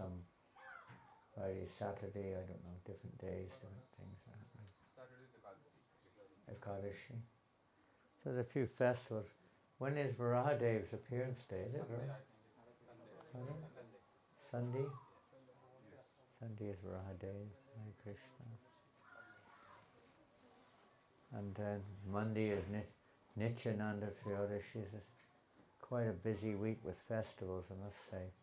some Friday, Saturday, I don't know, different days, different things. Ekadashi. So there's a few festivals. When is Varahadev's appearance day? Is it Friday? Sunday? Sunday is Varahadev. Hare Krishna. And then Monday is Nityananda Triyodashi. It's quite a busy week with festivals, I must say.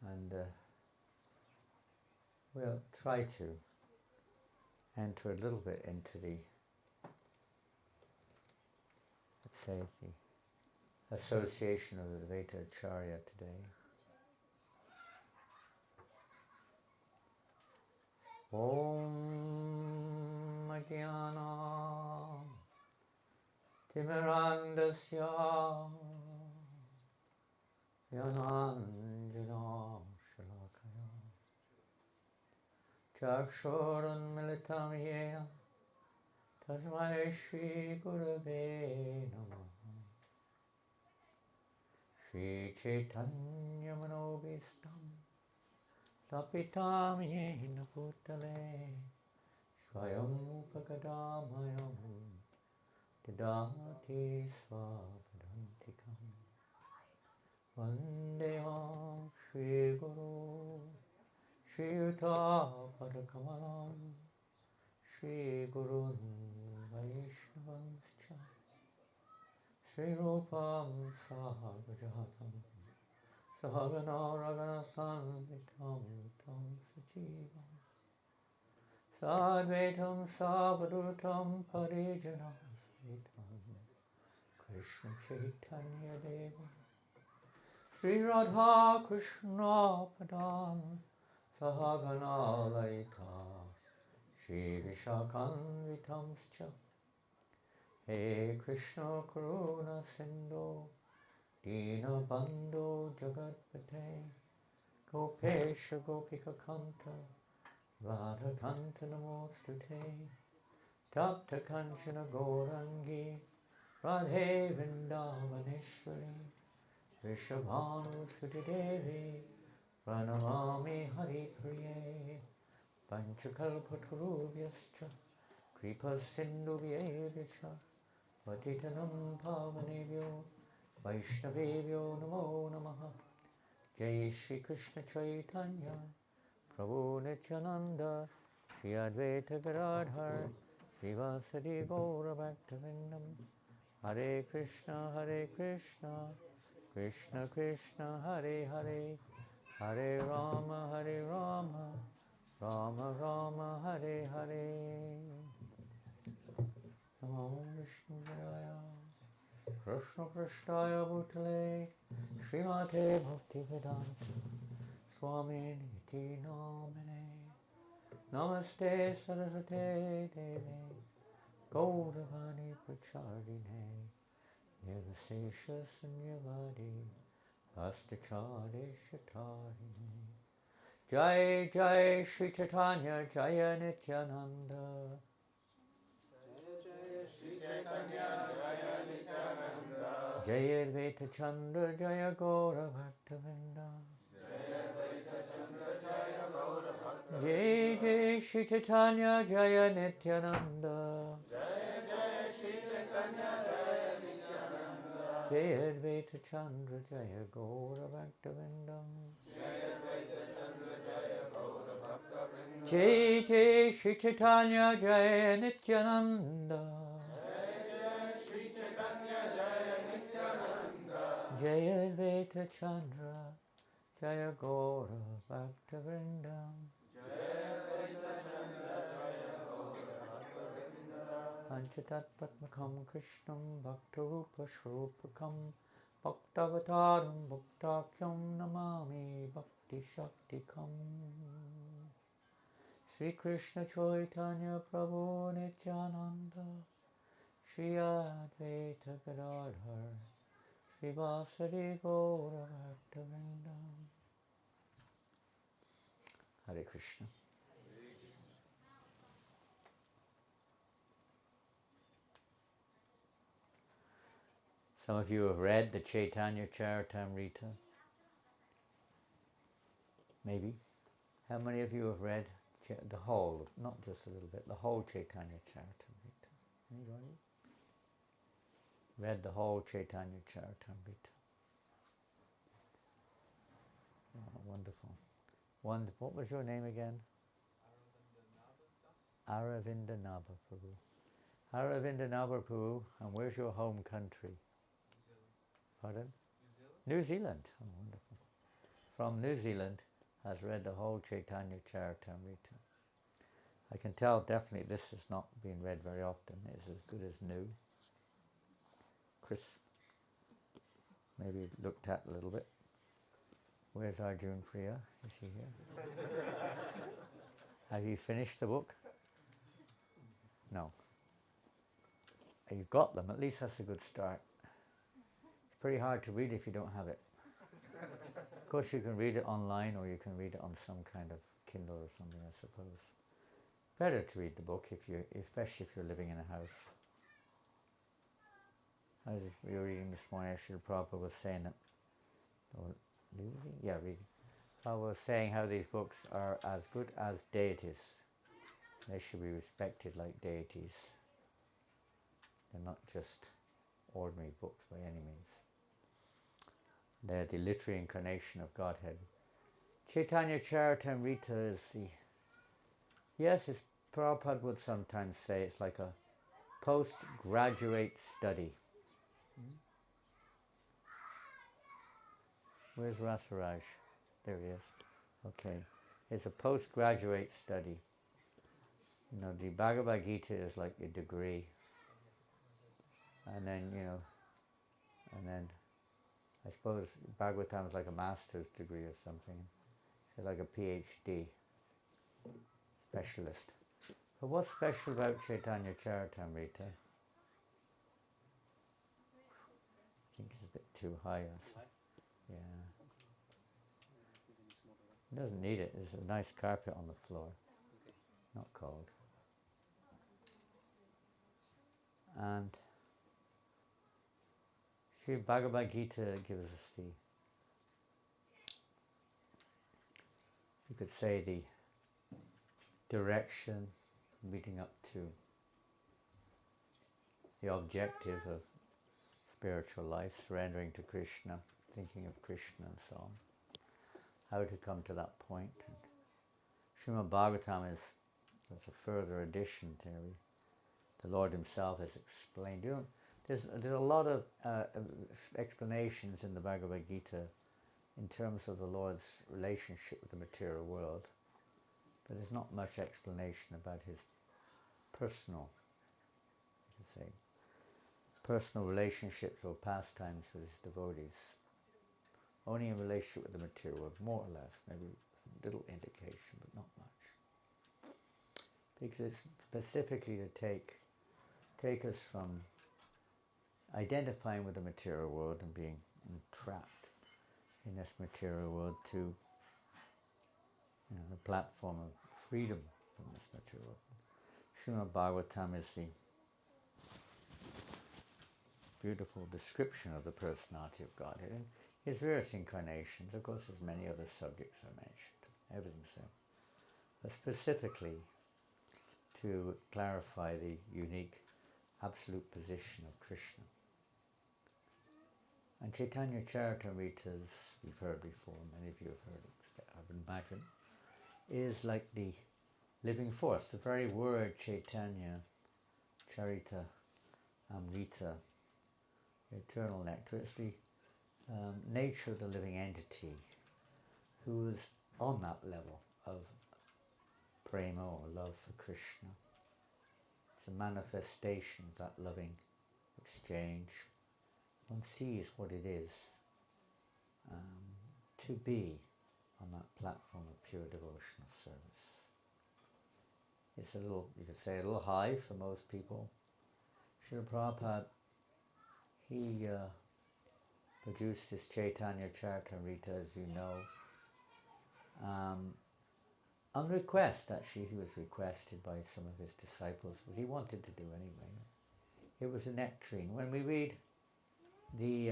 And we'll try to enter a little bit into the, let's say, the association of the Advaita Acarya today. Om Ajnana Timirandasya Yananjana Shalakaya Chakshuranmilitam Yena Tasmai Shri Gurave Namaha Shri Chaitanya Manobhistam Tapitam Yena Bhutale Swayam Upakadamayam Didati Svapadantikam Vandeham Shri Guru Shri Yuta Padakamalam Shri Gurun Vaishnavanscha Shri Rupam Sahagajatam Sahagana Ragana Sanvitam Tam Sajivam Sadvaitam Savadutam Parijanam Svitam Krishna Chaitanya Deva Sri Radha Krishna Padam Sahagana Laita Shri Vishakanvitamscha He Krishna Karuna Sindhu Dina Bandhu Jagatpate Gopesha Gopika Kanta Radha Kanta Namostute Tapta Kanchana Gaurangi Radhe Vrindavaneshwari Vrishabhanu Sutidevi Pranamami Hari Priye Panchakalpatarubhyascha Kripa Sindhubhyevyacha Patitanam Pavanebhyo Vaishnavebhyo Namo Namaha Jai Shri Krishna Chaitanya Prabhu Nityananda Shri Advaita Gadadhar Srivasadi Gaura Bhaktivinoda Hare Krishna Krishna Krishna Hare Hare Hare Rama Rama Rama Hare Hare Namo Vishnuvaya Krishna Krishnaya Bhutale Srimate Bhaktivedanta Swami Niti Namine Namaste Saraswate Devi Gauravani Prachardine Nirvasesha Sunyavadi Astachade Shatarine Jai Jai Shri Chaitanya Jaya Nityananda Jaya Shri Chaitanya Jaya Nityananda Jaya Advaita Chandra Jaya Gaura Bhaktavinda Jaya Advaita Chandra Jaya Gaura Bhakta Jai Jai Shri Chaitanya Jaya Nityananda Jaya Jaya Shri Chaitanya Jaya Nityananda Jaya Advaita Chandra Jaya Gaura Bhaktavinda Jaya Advaita Chandra Jaya Gaura Bhakta Vrinda Jai Jai Shri Chaitanya Jaya Nityananda Jaya Jaya Shri Chaitanya Jaya Nityananda Jaya Advaita Chandra Jaya Gaura Bhaktavinda Jaya Advaita Chandra Jaya Gaura Bhakta Vrinda Panchatatmatmakam Krishnam Bhaktarupa Shrupakam Bhaktavataram Bhaktakyam Namami Bhakti Shaktikam Sri Krishna Chaitanya Prabhu Nityananda Shri Advaita Gadadhar Shri Vasadi Gaura Bhaktavinda Hare Krishna. Some of you have read the Chaitanya Charitamrita. maybe. How many of you have read the whole, not just a little bit, the whole Chaitanya Charitamrita? Anybody? Read the whole Chaitanya Charitamrita? Oh, wonderful. What was your name again? Aravinda Naba Prabhu. Aravinda Naba Prabhu, and where's your home country? New Zealand. Pardon? New Zealand. New Zealand. Oh, wonderful. From New Zealand, has read the whole Chaitanya Charitamrita. I can tell definitely this has not been read very often. It's as good as new. Crisp. Maybe looked at a little bit. Where's Arjun Priya? Is he here? Have you finished the book? No. You've got them. At least that's a good start. It's pretty hard to read if you don't have it. Of course, you can read it online, or you can read it on some kind of Kindle or something, I suppose. Better to read the book, especially if you're living in a house. As we were reading this morning, Srila Prabhupada was saying that, reading. I was saying how these books are as good as deities. They should be respected like deities. They're not just ordinary books by any means. They're the literary incarnation of Godhead. Chaitanya Charitamrita is it's Prabhupada would sometimes say it's like a postgraduate study. Where's Rasaraj? There he is. Okay. It's a postgraduate study. You know, the Bhagavad Gita is like a degree. And then, I suppose Bhagavatam is like a master's degree or something. It's like a PhD specialist. So what's special about Chaitanya Charitamrita? I think it's a bit too high. Yeah. It doesn't need it. There's a nice carpet on the floor. Not cold. And Sri Bhagavad Gita gives us you could say, the direction leading up to the objective of spiritual life, surrendering to Krishna, thinking of Krishna and so on. How to come to that point. And Srimad Bhagavatam is a further addition to the Lord himself has explained. There's a lot of explanations in the Bhagavad Gita in terms of the Lord's relationship with the material world, but there's not much explanation about his personal relationships or pastimes with his devotees. Only in relationship with the material world, more or less, maybe a little indication, but not much. Because it's specifically to take us from identifying with the material world and being entrapped in this material world to the platform of freedom from this material world. Srimad Bhagavatam is the beautiful description of the personality of Godhead and his various incarnations. Of course, there's many other subjects I mentioned, everything's there. But specifically to clarify the unique absolute position of Krishna. And Chaitanya Charitamrita, as we've heard before, many of you have heard it, I would imagine, is like the living force. The very word Chaitanya, Charita, Amrita, eternal nectar, is the nature of the living entity who is on that level of prema or love for Krishna. It's a manifestation of that loving exchange. One sees what it is to be on that platform of pure devotional service. It's a little, you could say, a little high for most people. Srila Prabhupada, he produced this Chaitanya Charitamrita, as you know, on request. Actually, he was requested by some of his disciples, but he wanted to do anyway. It was a nectarine. When we read the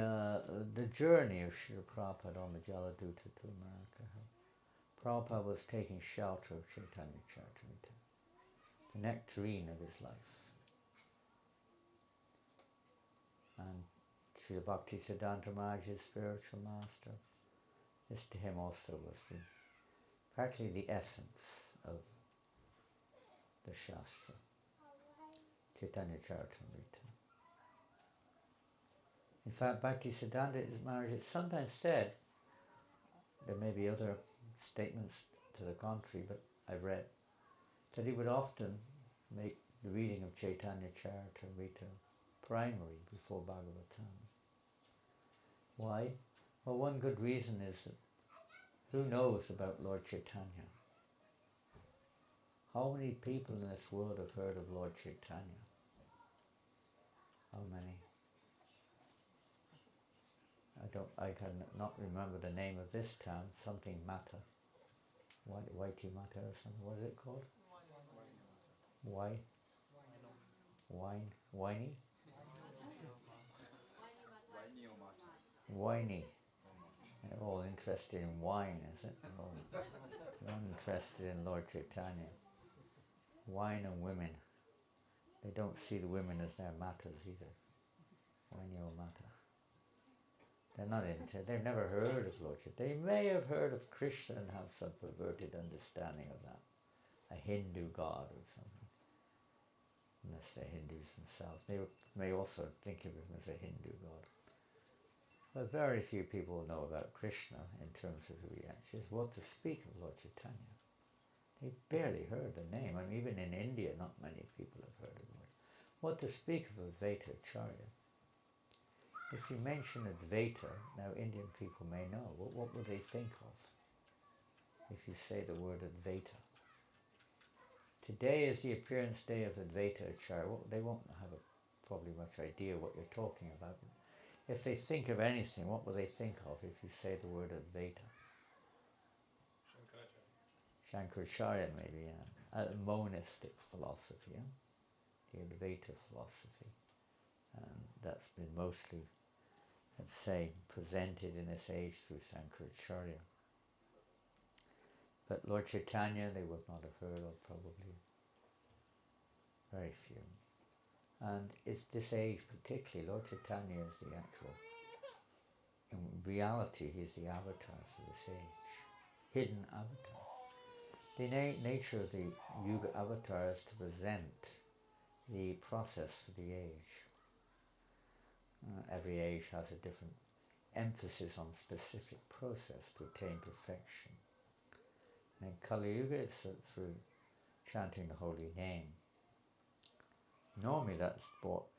journey of Srila Prabhupada on the Jaladuta to America, Prabhupada was taking shelter of Chaitanya Charitamrita, the nectarine of his life. And Srila Bhaktisiddhanta Maharaj, his spiritual master, this to him also was practically the essence of the Shastra, Chaitanya Charitamrita. In fact, Bhaktisiddhanta Maharaj, it's sometimes said, there may be other statements to the contrary, but I've read, that he would often make the reading of Chaitanya Charitamrita primary before Bhagavatam. Why? Well, one good reason is that who knows about Lord Chaitanya? How many people in this world have heard of Lord Chaitanya? How many? I can not remember the name of this town, something Mata. Whitey Mata or something, what is it called? Why? Whiny? Whiny. They're all interested in wine, is it? They're all interested in Lord Chaitanya. Wine and women. They don't see the women as their matters either. Whiny or Mata. They're not into it. They've never heard of Lord Chaitanya. They may have heard of Krishna and have some perverted understanding of that. A Hindu god or something. Unless they're Hindus themselves. They may also think of him as a Hindu god. But very few people know about Krishna in terms of who he actually is. What to speak of Lord Chaitanya? They barely heard the name. I mean, even in India, not many people have heard of Lord. What to speak of Advaita Acarya? If you mention Advaita, now Indian people may know, what would they think of if you say the word Advaita? Today is the appearance day of Advaita Acarya. Well, they won't have probably much idea what you're talking about. If they think of anything, what will they think of if you say the word Advaita? Shankaracharya maybe, yeah. A monistic philosophy, yeah? The Advaita philosophy. And that's been mostly, let's say, presented in this age through Shankaracharya. But Lord Chaitanya they would not have heard of probably. Very few. And it's this age particularly, Lord Chaitanya is the actual, in reality he's the avatar for this age. Hidden avatar. The nature of the Yuga avatar is to present the process for the age. Every age has a different emphasis on specific process to attain perfection. And in Kali Yuga it's through chanting the holy name. Normally that's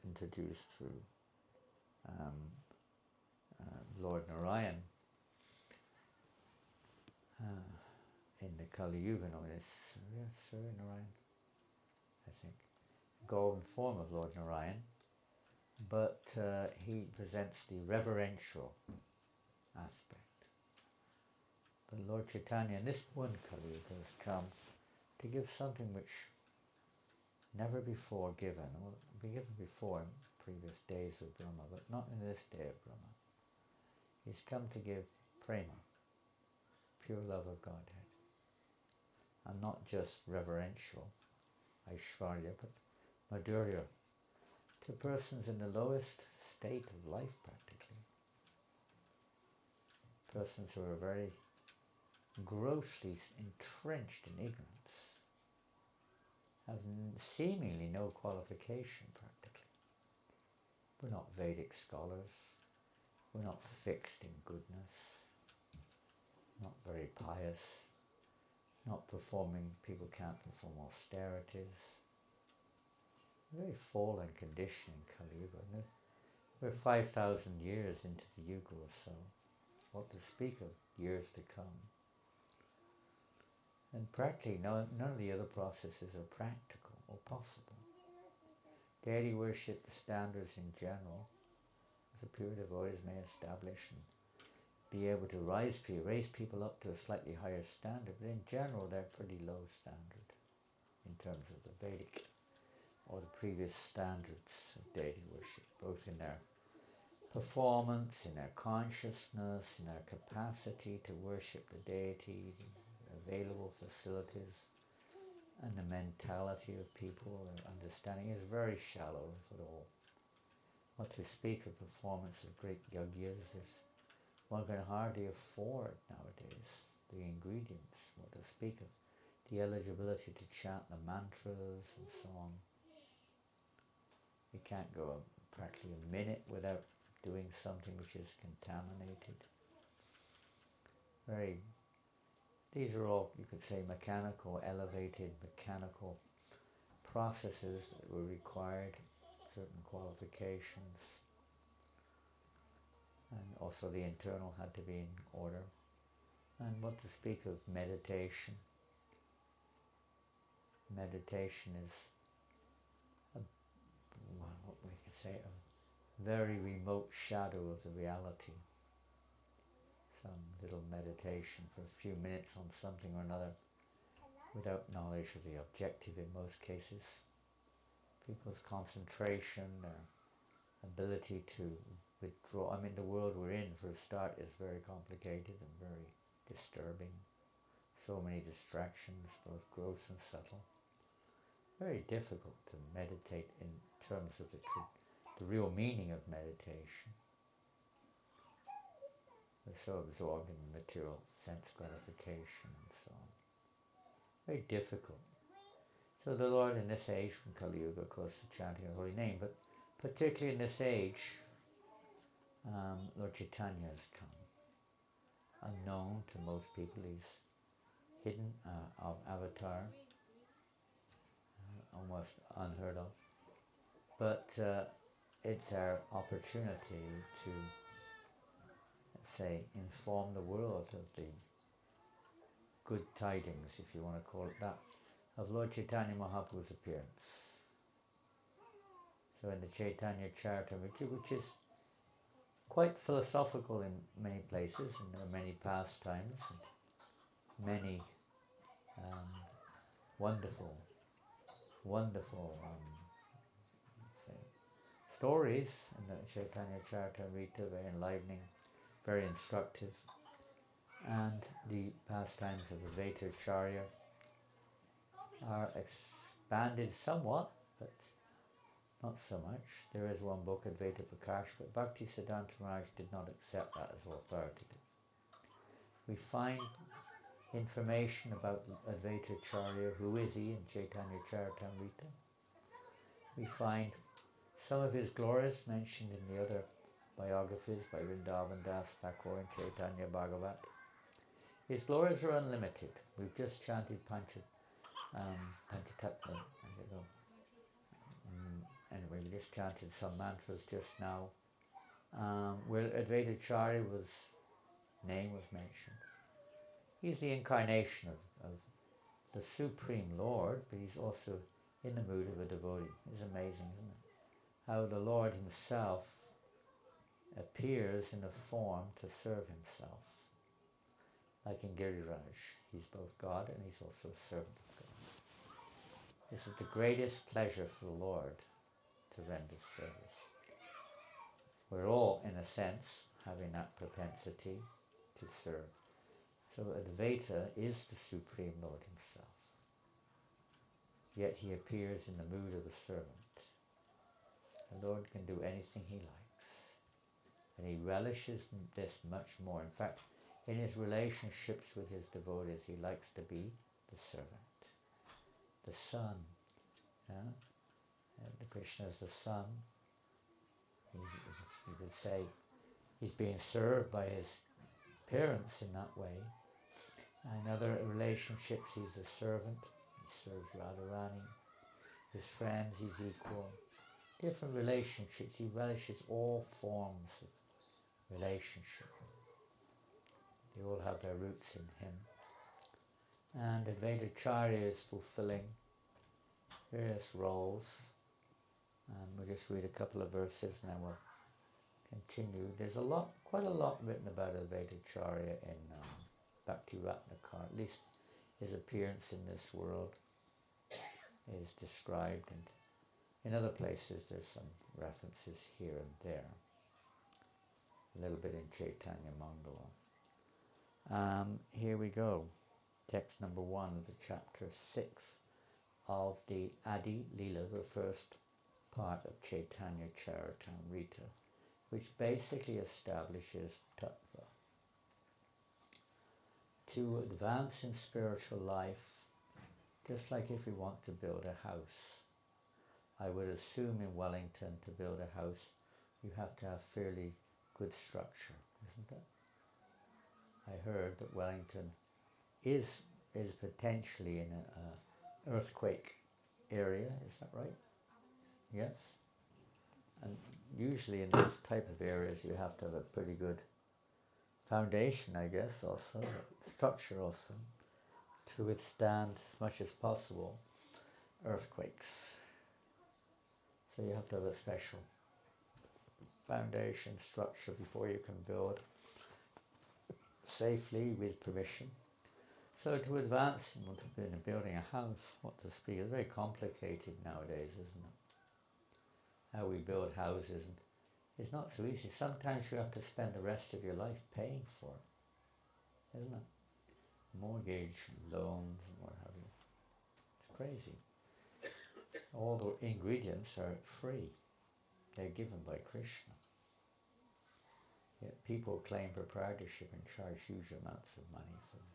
introduced through Lord Narayan in the Kali Yuga. No, it's Sir Narayan, I think. Golden form of Lord Narayan. But he presents the reverential aspect. But Lord Chaitanya in this one Kali Yuga has come to give something which never before given, or been given before in previous days of Brahma, but not in this day of Brahma. He's come to give prema, pure love of Godhead, and not just reverential Aishvarya, but Madhurya, to persons in the lowest state of life practically. Persons who are very grossly entrenched in ignorance, have seemingly no qualification practically. We're not Vedic scholars, we're not fixed in goodness, not very pious, not performing, people can't perform austerities. Very fallen condition in Kali Yuga. We're 5,000 years into the Yuga or so. What to speak of years to come. And practically none of the other processes are practical or possible. Deity worship standards in general, as a pure devotees may establish and be able to raise people up to a slightly higher standard, but in general they're pretty low standard in terms of the Vedic or the previous standards of deity worship, both in their performance, in their consciousness, in their capacity to worship the deity, available facilities, and the mentality of people, their understanding is very shallow, if at all. What to speak of performance of great yajnas, one can hardly afford nowadays the ingredients. What to speak of the eligibility to chant the mantras and so on. You can't go practically a minute without doing something which is contaminated. These are all, you could say, mechanical, elevated mechanical processes that were required, certain qualifications, and also the internal had to be in order. And what to speak of meditation. Meditation is, what we could say, a very remote shadow of the reality. Some little meditation for a few minutes on something or another without knowledge of the objective in most cases. People's concentration, their ability to withdraw. I mean, the world we're in, for a start, is very complicated and very disturbing. So many distractions, both gross and subtle. Very difficult to meditate in terms of the real meaning of meditation. We're so absorbed in material sense gratification and so on. Very difficult. So the Lord in this age, from Kali Yuga, of course, the chanting of the holy name, but particularly in this age, Lord Chaitanya has come. Unknown to most people, he's hidden, avatar, almost unheard of. But it's our opportunity to, let's say, inform the world of the good tidings, if you want to call it that, of Lord Chaitanya Mahaprabhu's appearance. So in the Chaitanya Charitamrita, which is quite philosophical in many places, and there are many pastimes, and many wonderful say, stories in the Chaitanya Charitamrita, very enlivening, very instructive, and the pastimes of Advaita Acarya are expanded somewhat, but not so much. There is one book, Advaita Acarya, but Bhakti Siddhanta Maharaj did not accept that as authoritative. We find information about Advaita Acarya, who is he, in Chaitanya Charitamrita. We find some of his glories mentioned in the other biographies by Vrindavan Das Thakur and Chaitanya Bhagavat. His glories are unlimited. We've just chanted Panchatattva. Anyway, we just chanted some mantras just now, where Advaita Acharya's name was mentioned. He's the incarnation of the Supreme Lord, but he's also in the mood of a devotee. It's amazing, isn't it? How the Lord himself appears in a form to serve himself. Like in Giriraj, he's both God and he's also a servant of God. This is the greatest pleasure for the Lord, to render service. We're all, in a sense, having that propensity to serve. So Advaita is the Supreme Lord himself. Yet he appears in the mood of a servant. The Lord can do anything he likes. And he relishes this much more. In fact, in his relationships with his devotees, he likes to be the servant, the son. Yeah? The Krishna is the son. You could say he's being served by his parents in that way. In other relationships, he's the servant. He serves Radharani. His friends, he's equal. Different relationships, he relishes all forms of relationship. They all have their roots in him. And Advaita Acharya is fulfilling various roles. And we'll just read a couple of verses and then we'll continue. There's quite a lot written about Advaita Acharya in Bhakti Ratnakar. At least his appearance in this world is described, and in other places there's some references here and there. A little bit in Chaitanya Mangala. Here we go. text number 1 of the chapter 6 of the Adi Leela, the first part of Chaitanya Charitamrita, which basically establishes tattva. To advance in spiritual life, just like if we want to build a house, I would assume in Wellington to build a house you have to have fairly good structure, isn't it? I heard that Wellington is potentially in an earthquake area, is that right? Yes? And usually in this type of areas you have to have a pretty good foundation, I guess, also, structure also, to withstand as much as possible earthquakes. So you have to have a special foundation structure before you can build safely with permission. So to advance in building a house, what to speak, is very complicated nowadays, isn't it? How we build houses is not so easy. Sometimes you have to spend the rest of your life paying for it, isn't it? Mortgage, loans, and what have you. It's crazy. All the ingredients are free. They're given by Krishna. Yet people claim proprietorship and charge huge amounts of money for this.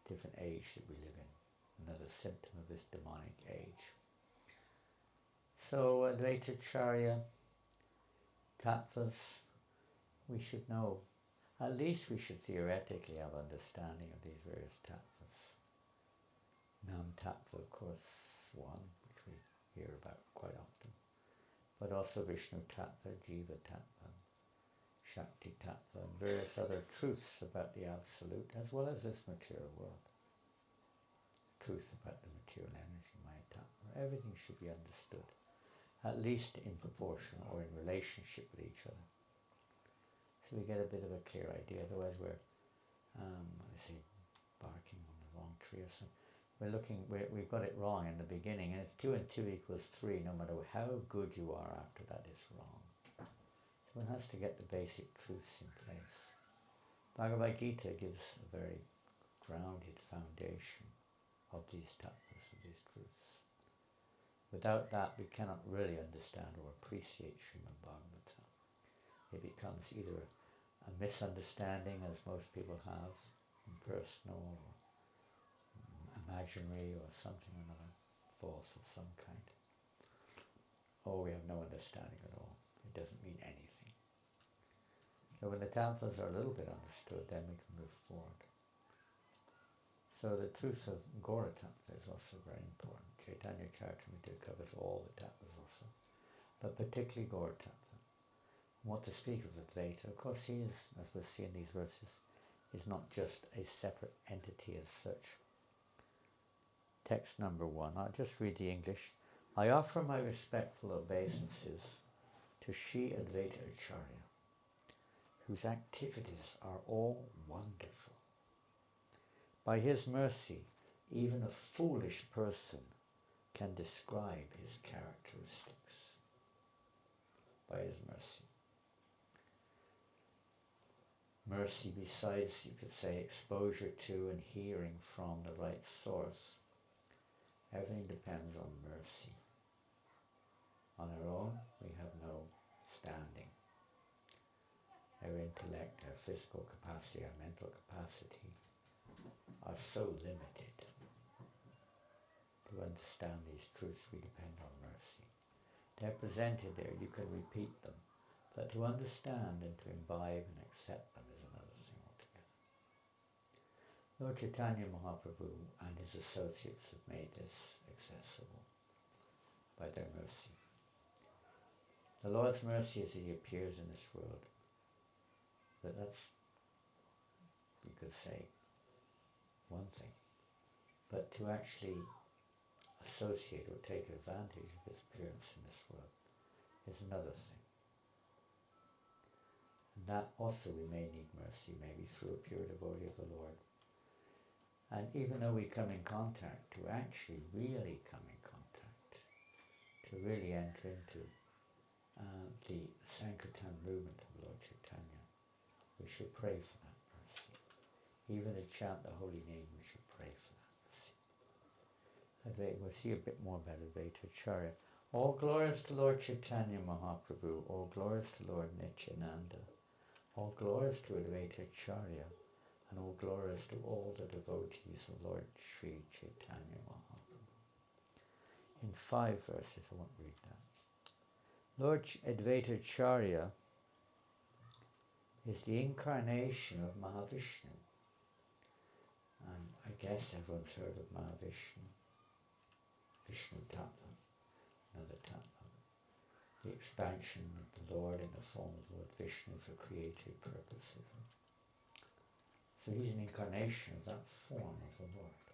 Different age that we live in. Another symptom of this demonic age. So Advaita Acarya, tattvas, we should know. At least we should theoretically have understanding of these various tattvas. Nam tattva, of course, one, which we hear about quite often. But also Vishnu tattva, Jiva tattva, Shakti tattva, and various other truths about the Absolute, as well as this material world. Truth about the material energy, Maya tattva. Everything should be understood, at least in proportion or in relationship with each other. So we get a bit of a clear idea, otherwise we're, barking on the wrong tree or something. We've got it wrong in the beginning, and if 2 and 2 equals 3, no matter how good you are after that, it's wrong. So one has to get the basic truths in place. Bhagavad Gita gives a very grounded foundation of these tattvas, of these truths. Without that, we cannot really understand or appreciate Srimad Bhagavatam. It becomes either a misunderstanding, as most people have, impersonal or imaginary or something or another, false of some kind. Or we have no understanding at all. It doesn't mean anything. So when the tattvas are a little bit understood, then we can move forward. So the truth of Gora tattva is also very important. Chaitanya Charitamrita covers all the tattvas also, but particularly Gora tattva. What to speak of Advaita, of course he is, as we'll see in these verses, is not just a separate entity as such. Text number 1, I'll just read the English. I offer my respectful obeisances to Sri Advaita Acarya, whose activities are all wonderful. By his mercy, even a foolish person can describe his characteristics. By his mercy. Mercy, besides, you could say, exposure to and hearing from the right source. Everything depends on mercy. On our own, we have no standing. Our intellect, our physical capacity, our mental capacity are so limited. To understand these truths, we depend on mercy. They're presented there, you can repeat them, but to understand and to imbibe and accept them is another thing altogether. Lord Chaitanya Mahaprabhu and his associates have made this accessible by their mercy. The Lord's mercy as he appears in this world, but that's, you could say, one thing. But to actually associate or take advantage of his appearance in this world is another thing. And that also we may need mercy, maybe through a pure devotee of the Lord. And even though we come in contact, to actually really come in contact, to really enter into the Sankirtan movement of Lord Chaitanya, we should pray for that mercy. Even to chant the holy name, we should pray for that. We'll see a bit more about Advaita Acharya. All glories to Lord Chaitanya Mahaprabhu. All glories to Lord Nityananda. All glories to Advaita Acharya. And all glories to all the devotees of Lord Sri Chaitanya Mahaprabhu. In 5 verses, I won't read that. Lord Advaita Acharya is the incarnation of Mahavishnu. And I guess everyone's heard of Mahavishnu. Vishnu Tattva, another Tattva. The expansion of the Lord in the form of Lord Vishnu for creative purposes. So he's an incarnation of that form of the Lord,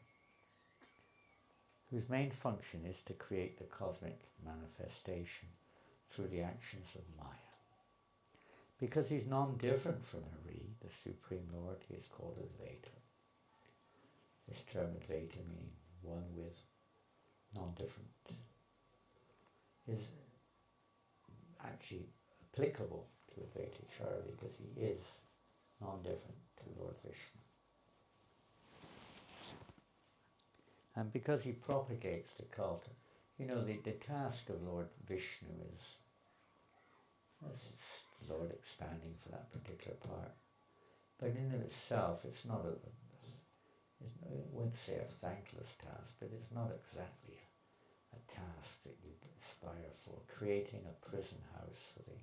whose main function is to create the cosmic manifestation through the actions of Maya. Because he's non-different from Hari, the Supreme Lord, he is called Advaita. This term Advaita meaning one with, non-different, is actually applicable to Advaita Acharya because he is non-different to Lord Vishnu. And because he propagates the cult, you know, the task of Lord Vishnu is the Lord expanding for that particular part. But in of itself, it's not I wouldn't say a thankless task, but it's not exactly a task that you aspire for. Creating a prison house for the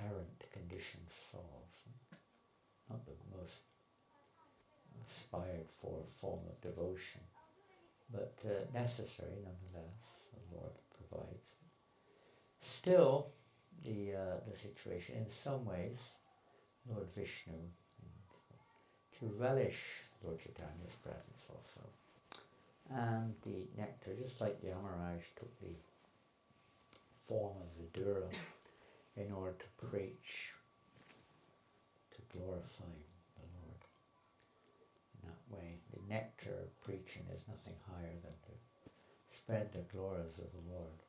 errant conditioned souls. Not the most aspired for form of devotion, but necessary nonetheless. The Lord provides. Still, the situation, in some ways, Lord Vishnu, to relish Lord Chaitanya's presence also. And the nectar, just like Yamaraj took the form of Vidura in order to preach, to glorify the Lord. In that way, the nectar of preaching is nothing higher than to spread the glories of the Lord.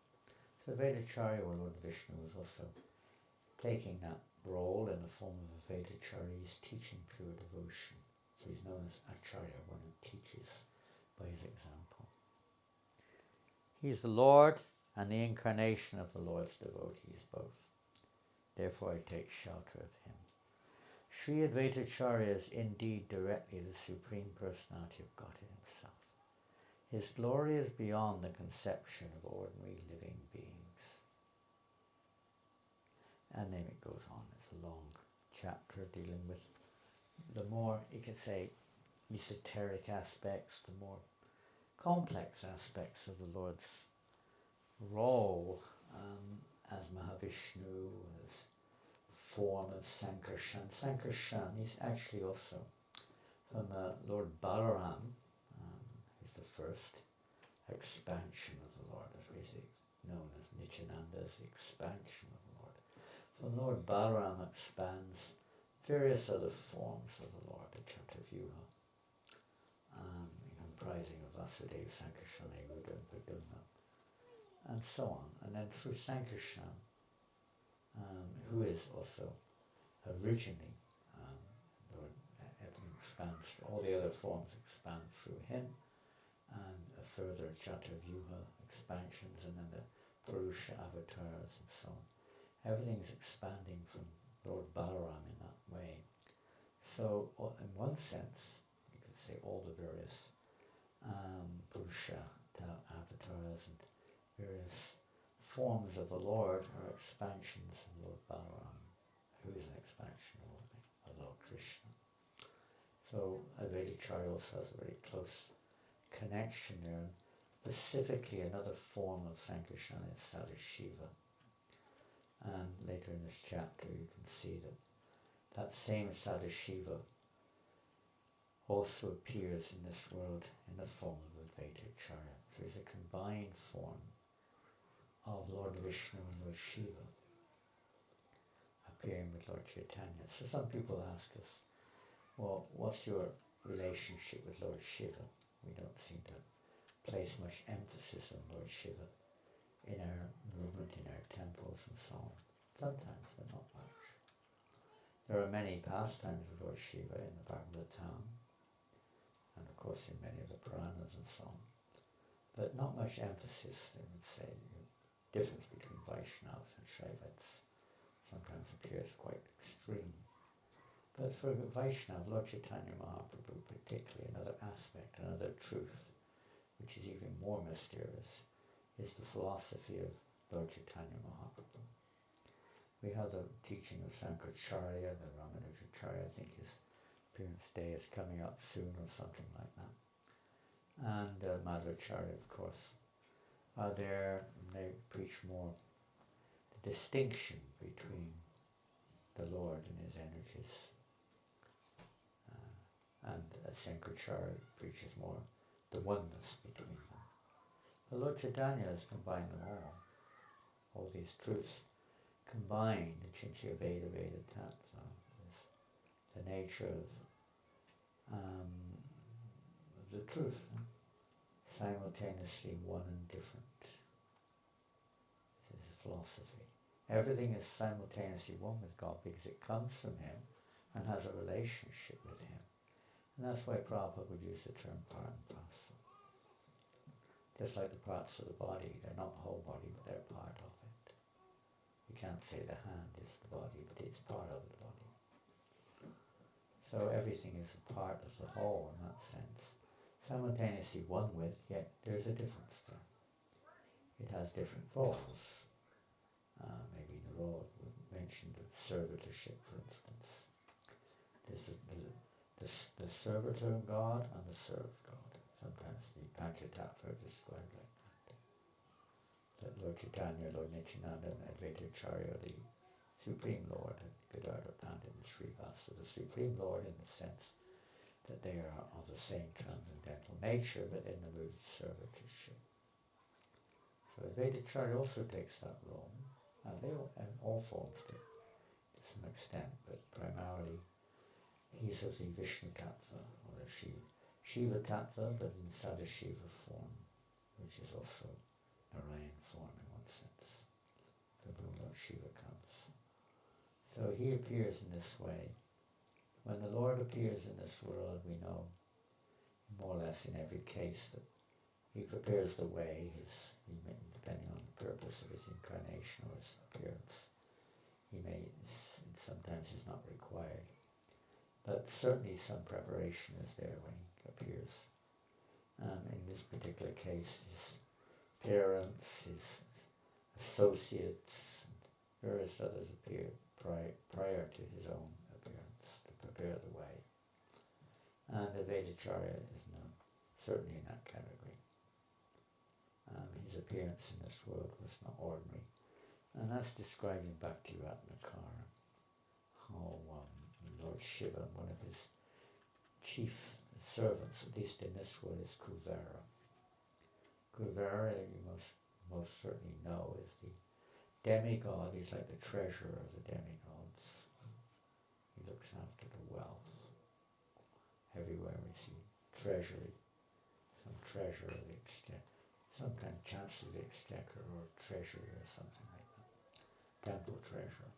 So Advaita Acharya, or Lord Vishnu, is also taking that role in the form of Advaita Acharya. He's teaching pure devotion. So he's known as Acharya, one who teaches by his example. He is the Lord and the incarnation of the Lord's devotees both. Therefore I take shelter of him. Sri Advaita Acharya is indeed directly the Supreme Personality of Godhead himself. His glory is beyond the conception of ordinary living beings. And then it goes on. It's a long chapter dealing with the more, you could say, esoteric aspects, the more complex aspects of the Lord's role as Mahavishnu, as form of Sankarshan. Sankarshan is actually also from Lord Balaram, who's the first expansion of the Lord, as we say, known as Nityananda, as the expansion of the Lord. So Lord Balaram expands various other forms of the Lord, the Chatavyuha, comprising of Vasudeva, Sankarshan, Ruda, and Paduna, and so on. And then through Sankarshan, who is also originally, Lord, everything expands, all the other forms expand through him, and a further Chatavyuha expansions, and then the Purusha avatars and so on. Everything's expanding from Lord Balaram in that way. So, in one sense, you could say all the various Purusha avatars and various forms of the Lord are expansions of Lord Balaram, who is an expansion of Lord Krishna. So, Advaita Acharya also has a very close connection there. Specifically, another form of Sankarshan is Sadashiva. And later in this chapter you can see that same Sadashiva also appears in this world in the form of Advaita Acharya. So it's a combined form of Lord Vishnu and Lord Shiva appearing with Lord Chaitanya. So some people ask us, well, what's your relationship with Lord Shiva? We don't seem to place much emphasis on Lord Shiva in our movement, in our temples and so on. Sometimes, but not much. There are many pastimes of Lord Shiva in the Bhagavatam, course in many of the Puranas and so on. But not much emphasis, they would say. The difference between Vaishnavas and Shaivats sometimes appears quite extreme. But for Vaishnava, Lord Chaitanya Mahaprabhu particularly, another aspect, another truth, which is even more mysterious, is the philosophy of Lord Chaitanya Mahaprabhu. We have the teaching of Sankaracharya, the Ramanujacharya, I think his appearance day is coming up soon or something like that. And Madhvacharya, of course, are there, and they preach more the distinction between the Lord and his energies. And Sankaracharya preaches more the oneness between them. The Lord Chaitanya has combined them all these truths combined. The Chinchya Veda Veda Tattva is the nature of the truth, simultaneously one and different. This is philosophy. Everything is simultaneously one with God because it comes from him and has a relationship with him. And that's why Prabhupada would use the term part and parcel. Just like the parts of the body, they're not the whole body, but they're part of it. You can't say the hand is the body, but it's part of the body. So everything is a part of the whole in that sense. Simultaneously one with, yet there's a difference there. It has different roles. Maybe the role we mentioned of servitorship, for instance. There's the servitor God and the served God. Sometimes the Panchatattva are described like that. That Lord Chaitanya, Lord Nityananda and Advaita Acarya, the Supreme Lord, and Gadadhar Pandit and Srivasa, the Supreme Lord in the sense that they are of the same transcendental nature, but in the mood of servitorship. So Advaita Acarya also takes that role. And all forms do, to some extent, but primarily he's of the Vishnu Tattva, or the Shiva Tattva, but in Sadashiva form, which is also Narayan form in one sense, from whom Lord Shiva comes. So he appears in this way. When the Lord appears in this world, we know, more or less in every case, that he prepares the way, depending on the purpose of his incarnation or his appearance. Sometimes is not required. But certainly some preparation is there when he appears. In this particular case, his parents, his associates, and various others appear prior to his own appearance to prepare the way. And Advaita Acarya is certainly in that category. His appearance in this world was not ordinary. And that's described in Advaita Acarya, how Lord Shiva, one of his chief servants, at least in this world, is Kuvera. Kuvera, you most certainly know, is the demigod. He's like the treasurer of the demigods. He looks after the wealth. Everywhere we see treasury, some treasurer of the exchequer, some kind of chancellor of the exchequer or treasury or something like that. Temple treasurer.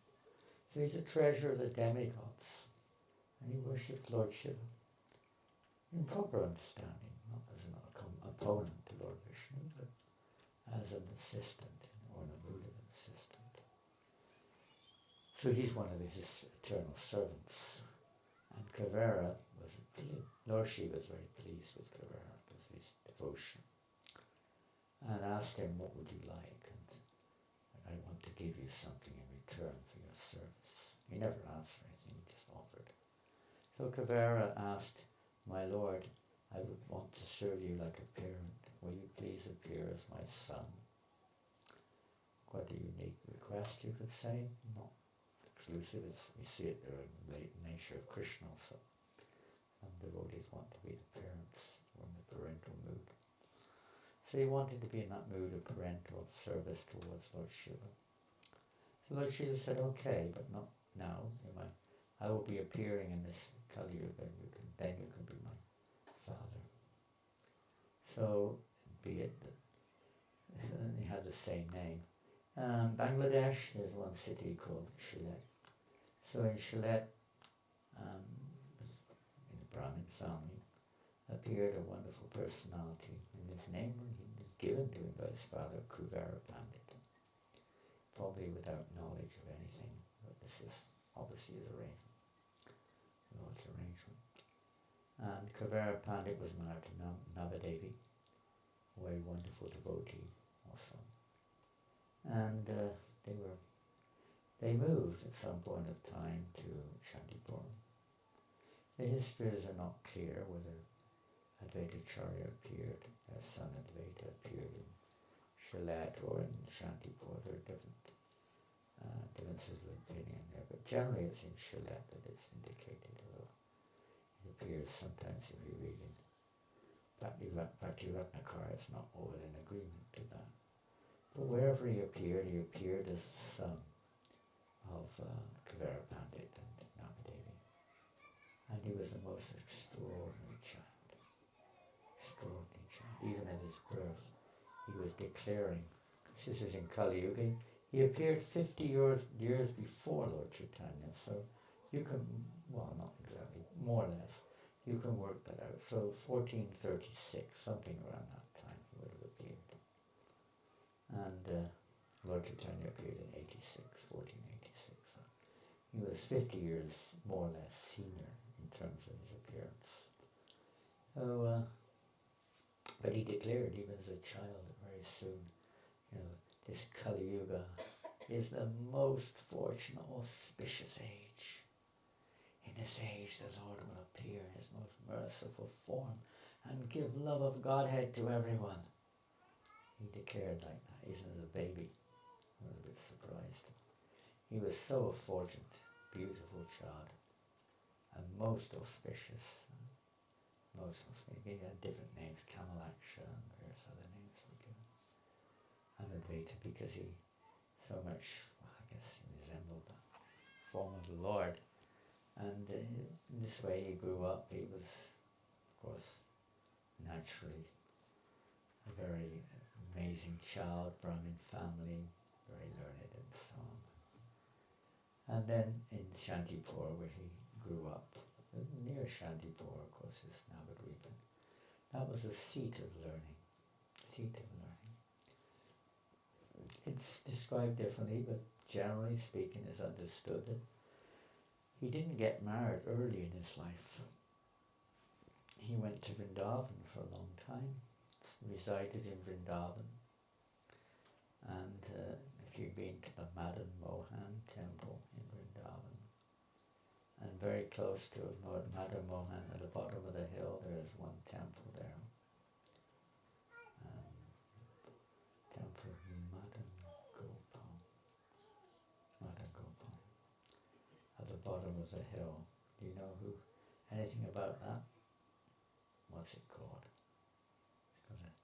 So he's a treasurer of the demigods. And he worships Lord Shiva in proper understanding, not as an opponent to Lord Vishnu, but as an assistant or an evolutive assistant. So he's one of his eternal servants. And Kavera Lord Shiva was very pleased with Kavera because of his devotion, and asked him, what would you like? And I want to give you something in return for your service. He never asked for anything, he just offered. So Kavera asked, my lord, I would want to serve you like a parent. Will you please appear as my son? Quite a unique request, you could say. Not exclusive, we see it there in the nature of Krishna also. Some devotees want to be the parents, or in the parental mood. So he wanted to be in that mood of parental service towards Lord Shiva. So Lord Shiva said, okay, but not now. I will be appearing in this Kali Yuga, then you can be my father. So, be it that he had the same name. Bangladesh, there's one city called Sylhet. So in Sylhet, in the Brahmin family, appeared a wonderful personality, and his name was given to him by his father, Kuvera Pandit, probably without knowledge of anything, but this is obviously his arrangement, Lord's arrangement. And Kuvera Pandit was married to Navadevi, a very wonderful devotee also. And they moved at some point of time to Shantipur. The histories are not clear whether Advaita Acarya appeared, their son Advaita appeared in Shilat or in Shantipur. There are differences of opinion there, but generally it's in Shilat that it's indicated, although it appears sometimes if you read in Advaita Acarya, it's not always in agreement to that. But wherever he appeared as the son of Kavera Pandit and Namadevi. And he was the most extraordinary child. Even at his birth, he was declaring, this is in Kali Yuga, he appeared 50 years before Lord Chaitanya, so you can, well, not exactly, more or less, you can work that out. So 1436, something around that time, he would have appeared. And Lord Chaitanya appeared in 1486. So he was 50 years more or less senior in terms of his appearance. So, but he declared even as a child very soon, this Kali Yuga is the most fortunate, auspicious age. In this age the Lord will appear in his most merciful form and give love of Godhead to everyone. He declared like that, even as a baby. I was a bit surprised. He was so fortunate, beautiful child, and most auspicious. He had different names, Kamalaksha and various other names were given. And Advaita, because he so much, I guess he resembled the form of the Lord. And in this way he grew up. He was, of course, naturally a very amazing child, Brahmin family, very learned and so on. And then in Shantipur, where he grew up, near Shantipur, of course, is Navadvipa. That was a seat of learning. It's described differently, but generally speaking, it's understood that he didn't get married early in his life. He went to Vrindavan for a long time, resided in Vrindavan, and if you've been to the Madan Mohan temple in Vrindavan, and very close to Madan Mohan, at the bottom of the hill, there is one temple there. Temple of Madan Gopal. At the bottom of the hill. Do you know anything about that? What's it called? It's got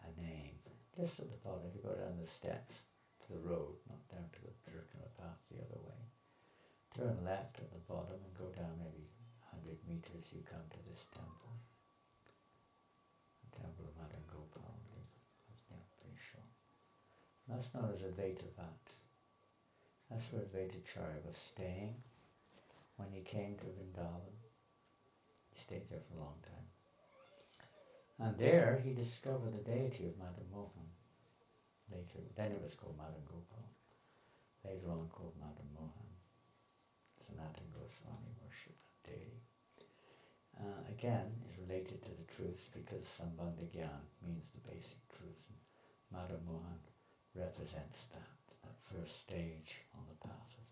a name. Just at the bottom, you go down the steps to the road, not down to the circular path the other way. Turn left at the bottom and go down maybe 100 meters, you come to this temple. The temple of Madan Gopal. Yeah, pretty sure. That's known as Advaita Vat. That's where Advaita Acarya was staying when he came to Vrindavan. He stayed there for a long time. And there he discovered the deity of Madan Mohan. Then it was called Madan Gopal. Later on called Madan Mohan. Sanatana Goswami worshipped that deity. Again, is related to the truth because Sambandha Gyan means the basic truth. And Madan Mohan represents that first stage on the path of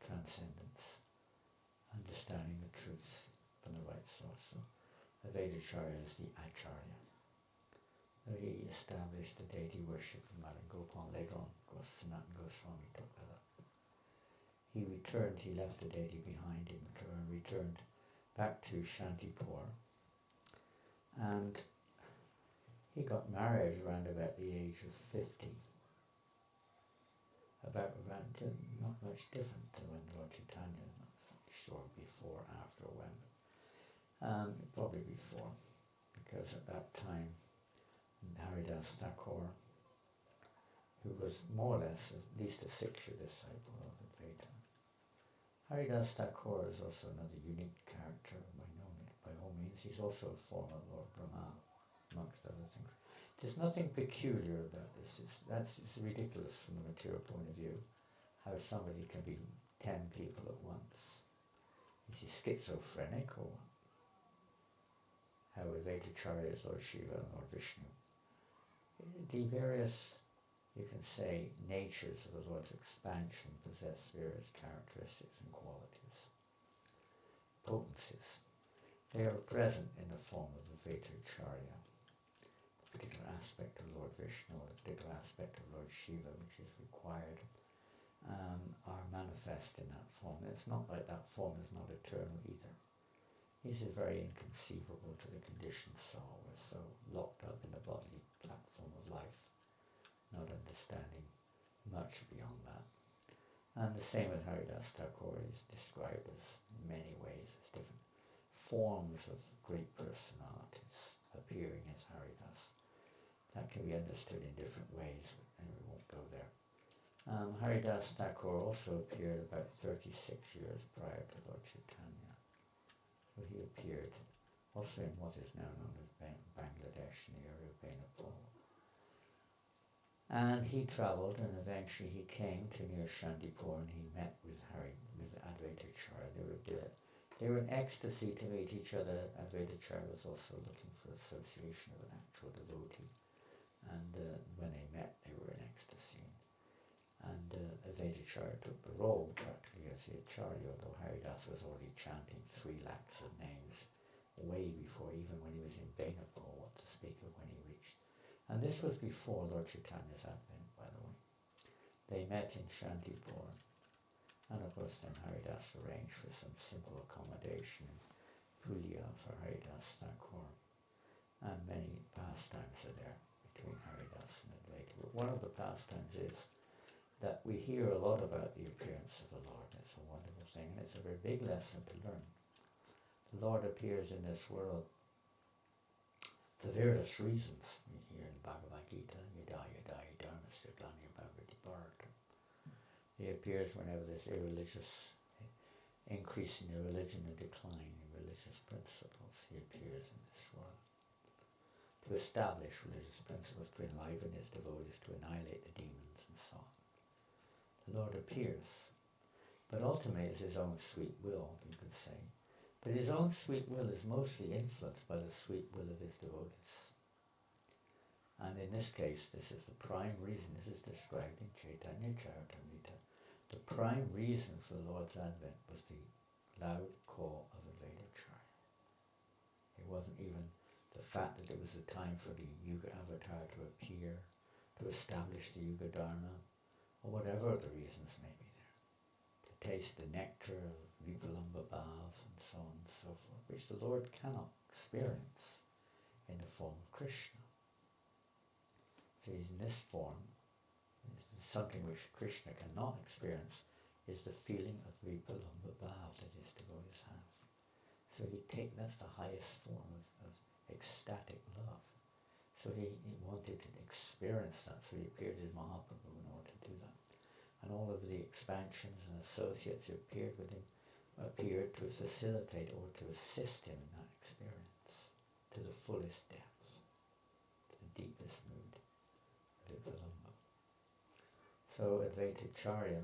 transcendence, understanding the truth from the right source. So Advaita Acarya is the Acharya. He established the deity worship of Madan Gopal. Later on, of course, Sanatana Goswami took that up. He left the deity behind him, returned back to Shantipur, and he got married around about the age of 50. Not much different to when Lord Chaitanya, not sure before, after, when, probably before, because at that time Haridas Thakur, who was more or less at least a Siksha disciple of Advaita. Haridas Thakur is also another unique character by all means he's also a form of Lord Brahma, amongst other things. There's nothing peculiar about this. It's ridiculous from the material point of view, how somebody can be 10 people at once. Is he schizophrenic or what? How Advaita Acarya is Lord Shiva and Lord Vishnu. The various, you can say, natures of the Lord's expansion possess various characteristics and qualities, potencies. They are present in the form of Advaita Acarya. A particular aspect of Lord Vishnu, or a particular aspect of Lord Shiva, which is required, are manifest in that form. It's not like that form is not eternal either. This is very inconceivable to the conditioned soul. We're so locked up in the bodily platform of life, not understanding much beyond that. And the same with Haridas Thakur is described as many ways as different forms of great personalities appearing as Haridas. That can be understood in different ways, and we won't go there. Haridas Thakur also appeared about 36 years prior to Lord Chaitanya. So he appeared also in what is now known as Bangladesh, in the area of Benapur. And he travelled, and eventually he came to near Shandipur, and he met with Advaita Acarya. They were in ecstasy to meet each other. Advaita Acarya was also looking for association with an actual devotee. And when they met, they were in ecstasy. And Advaita Acarya took the role practically as the Acharya, although Haridas was already chanting 3 lakhs of names way before, even when he was in Benapur, what to speak of when he reached. And this was before Lord Chaitanya's advent, by the way. They met in Shantipur, and of course then Haridas arranged for some simple accommodation in Pulia for Haridas Thakur. And many pastimes are there between Haridas and Advaita. But one of the pastimes is that we hear a lot about the appearance of the Lord. It's a wonderful thing, and it's a very big lesson to learn. The Lord appears in this world for various reasons. We hear in Bhagavad Gita, Yada Yada Dharmasya Glanya Bhagavati Bharata. He appears whenever there's irreligious increase in the religion and decline in religious principles. He appears in this world to establish religious principles, to enliven his devotees, to annihilate the demons and so on. The Lord appears, but ultimately it's his own sweet will, you could say. But his own sweet will is mostly influenced by the sweet will of his devotees. And in this case, this is the prime reason, this is described in Chaitanya Charitamrita. The prime reason for the Lord's advent was the loud call of Advaita Acarya. It wasn't even the fact that it was the time for the Yuga Avatar to appear, to establish the Yuga Dharma, or whatever the reasons may be there. To taste the nectar of Vipalamba Bhav and so on and so forth, which the Lord cannot experience in the form of Krishna. So he's in this form. Something which Krishna cannot experience is the feeling of Vipalamba Bhav that his devotees have. So that's the highest form of ecstatic love. So he wanted to experience that, so he appeared as Mahaprabhu in order to do that. And all of the expansions and associates who appeared with him appeared to facilitate or to assist him in that experience to the fullest depth, to the deepest mood of Vipalambo. So Advaita Acarya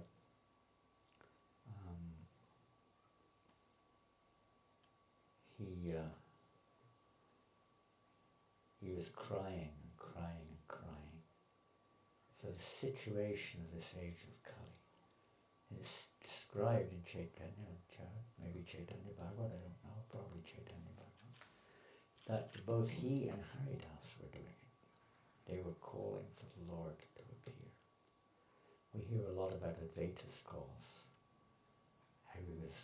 he was crying and crying and crying for the situation of this age of Kali. It's described in Chaitanya, maybe Chaitanya Bhagavad, I don't know, probably Chaitanya Bhagavad, that both he and Haridas were doing it. They were calling for the Lord to appear. We hear a lot about Advaita's calls, how he was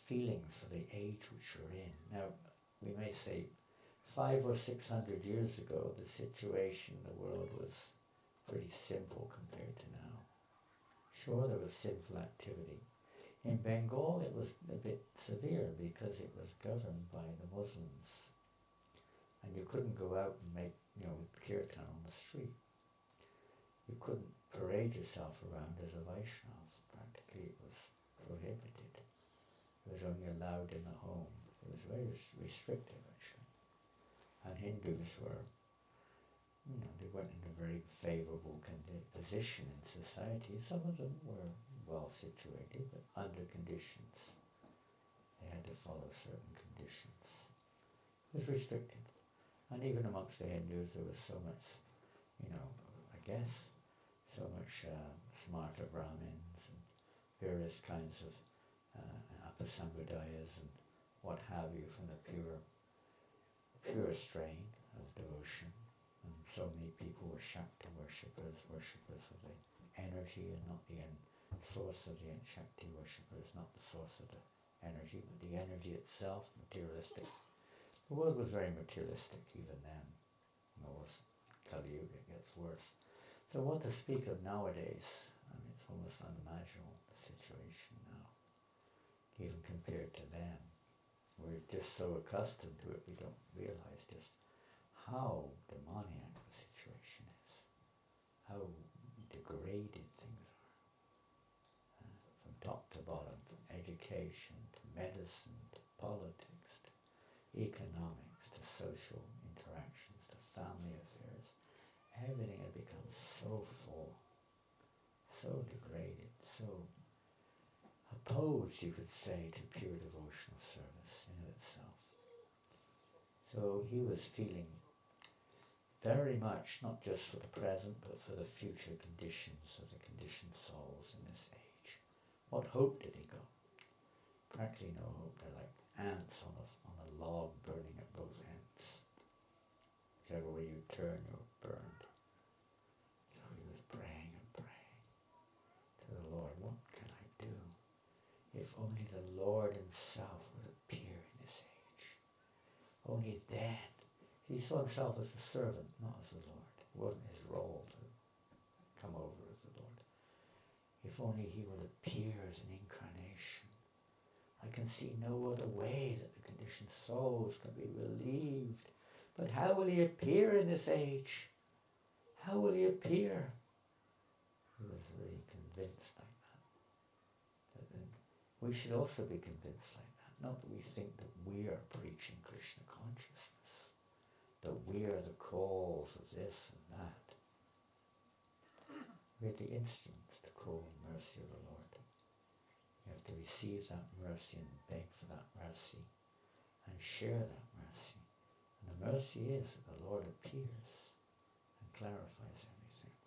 feeling for the age which we're in. Now, we may say 500 or 600 years ago, the situation in the world was pretty simple compared to now. Sure, there was sinful activity. In Bengal, it was a bit severe because it was governed by the Muslims. And you couldn't go out and make, kirtan on the street. You couldn't parade yourself around as a Vaishnava. Practically, it was prohibited. It was only allowed in the home. It was very restrictive, actually. And Hindus were, they weren't in a very favourable position in society. Some of them were well situated, but under conditions. They had to follow certain conditions. It was restricted. And even amongst the Hindus, there was so much, I guess, so much smarter Brahmins and various kinds of apasambhadayas and what have you from the pure strain of devotion. And so many people were Shakti worshippers of the energy and not the source of the Shakti worshippers, not the source of the energy, but the energy itself, materialistic. The world was very materialistic even then. Kali Yuga, it gets worse. So what to speak of nowadays? It's almost unimaginable, the situation now, even compared to then. We're just so accustomed to it, we don't realize just how demoniac the situation is, how degraded things are, from top to bottom, from education to medicine to politics to economics to social interactions to family affairs. Everything had become so full, so degraded, so opposed, you could say, to pure devotional service in itself. So he was feeling very much, not just for the present, but for the future conditions of the conditioned souls in this age. What hope did he got? Practically no hope. They're like ants on a log burning at both ends. Whichever way you turn, you're burned. So he was praying and praying to the Lord, what can I do? If only the Lord himself would appear in this age. Only then. He saw himself as a servant, not as the Lord. It wasn't his role to come over as the Lord. If only he would appear as an incarnation. I can see no other way that the conditioned souls can be relieved. But how will he appear in this age? How will he appear? He was really convinced like that. We should also be convinced like that. Not that we think that we are preaching Krishna consciousness, that we are the cause of this and that. We're the instruments to call the mercy of the Lord. You have to receive that mercy and beg for that mercy and share that mercy. And the mercy is that the Lord appears and clarifies everything.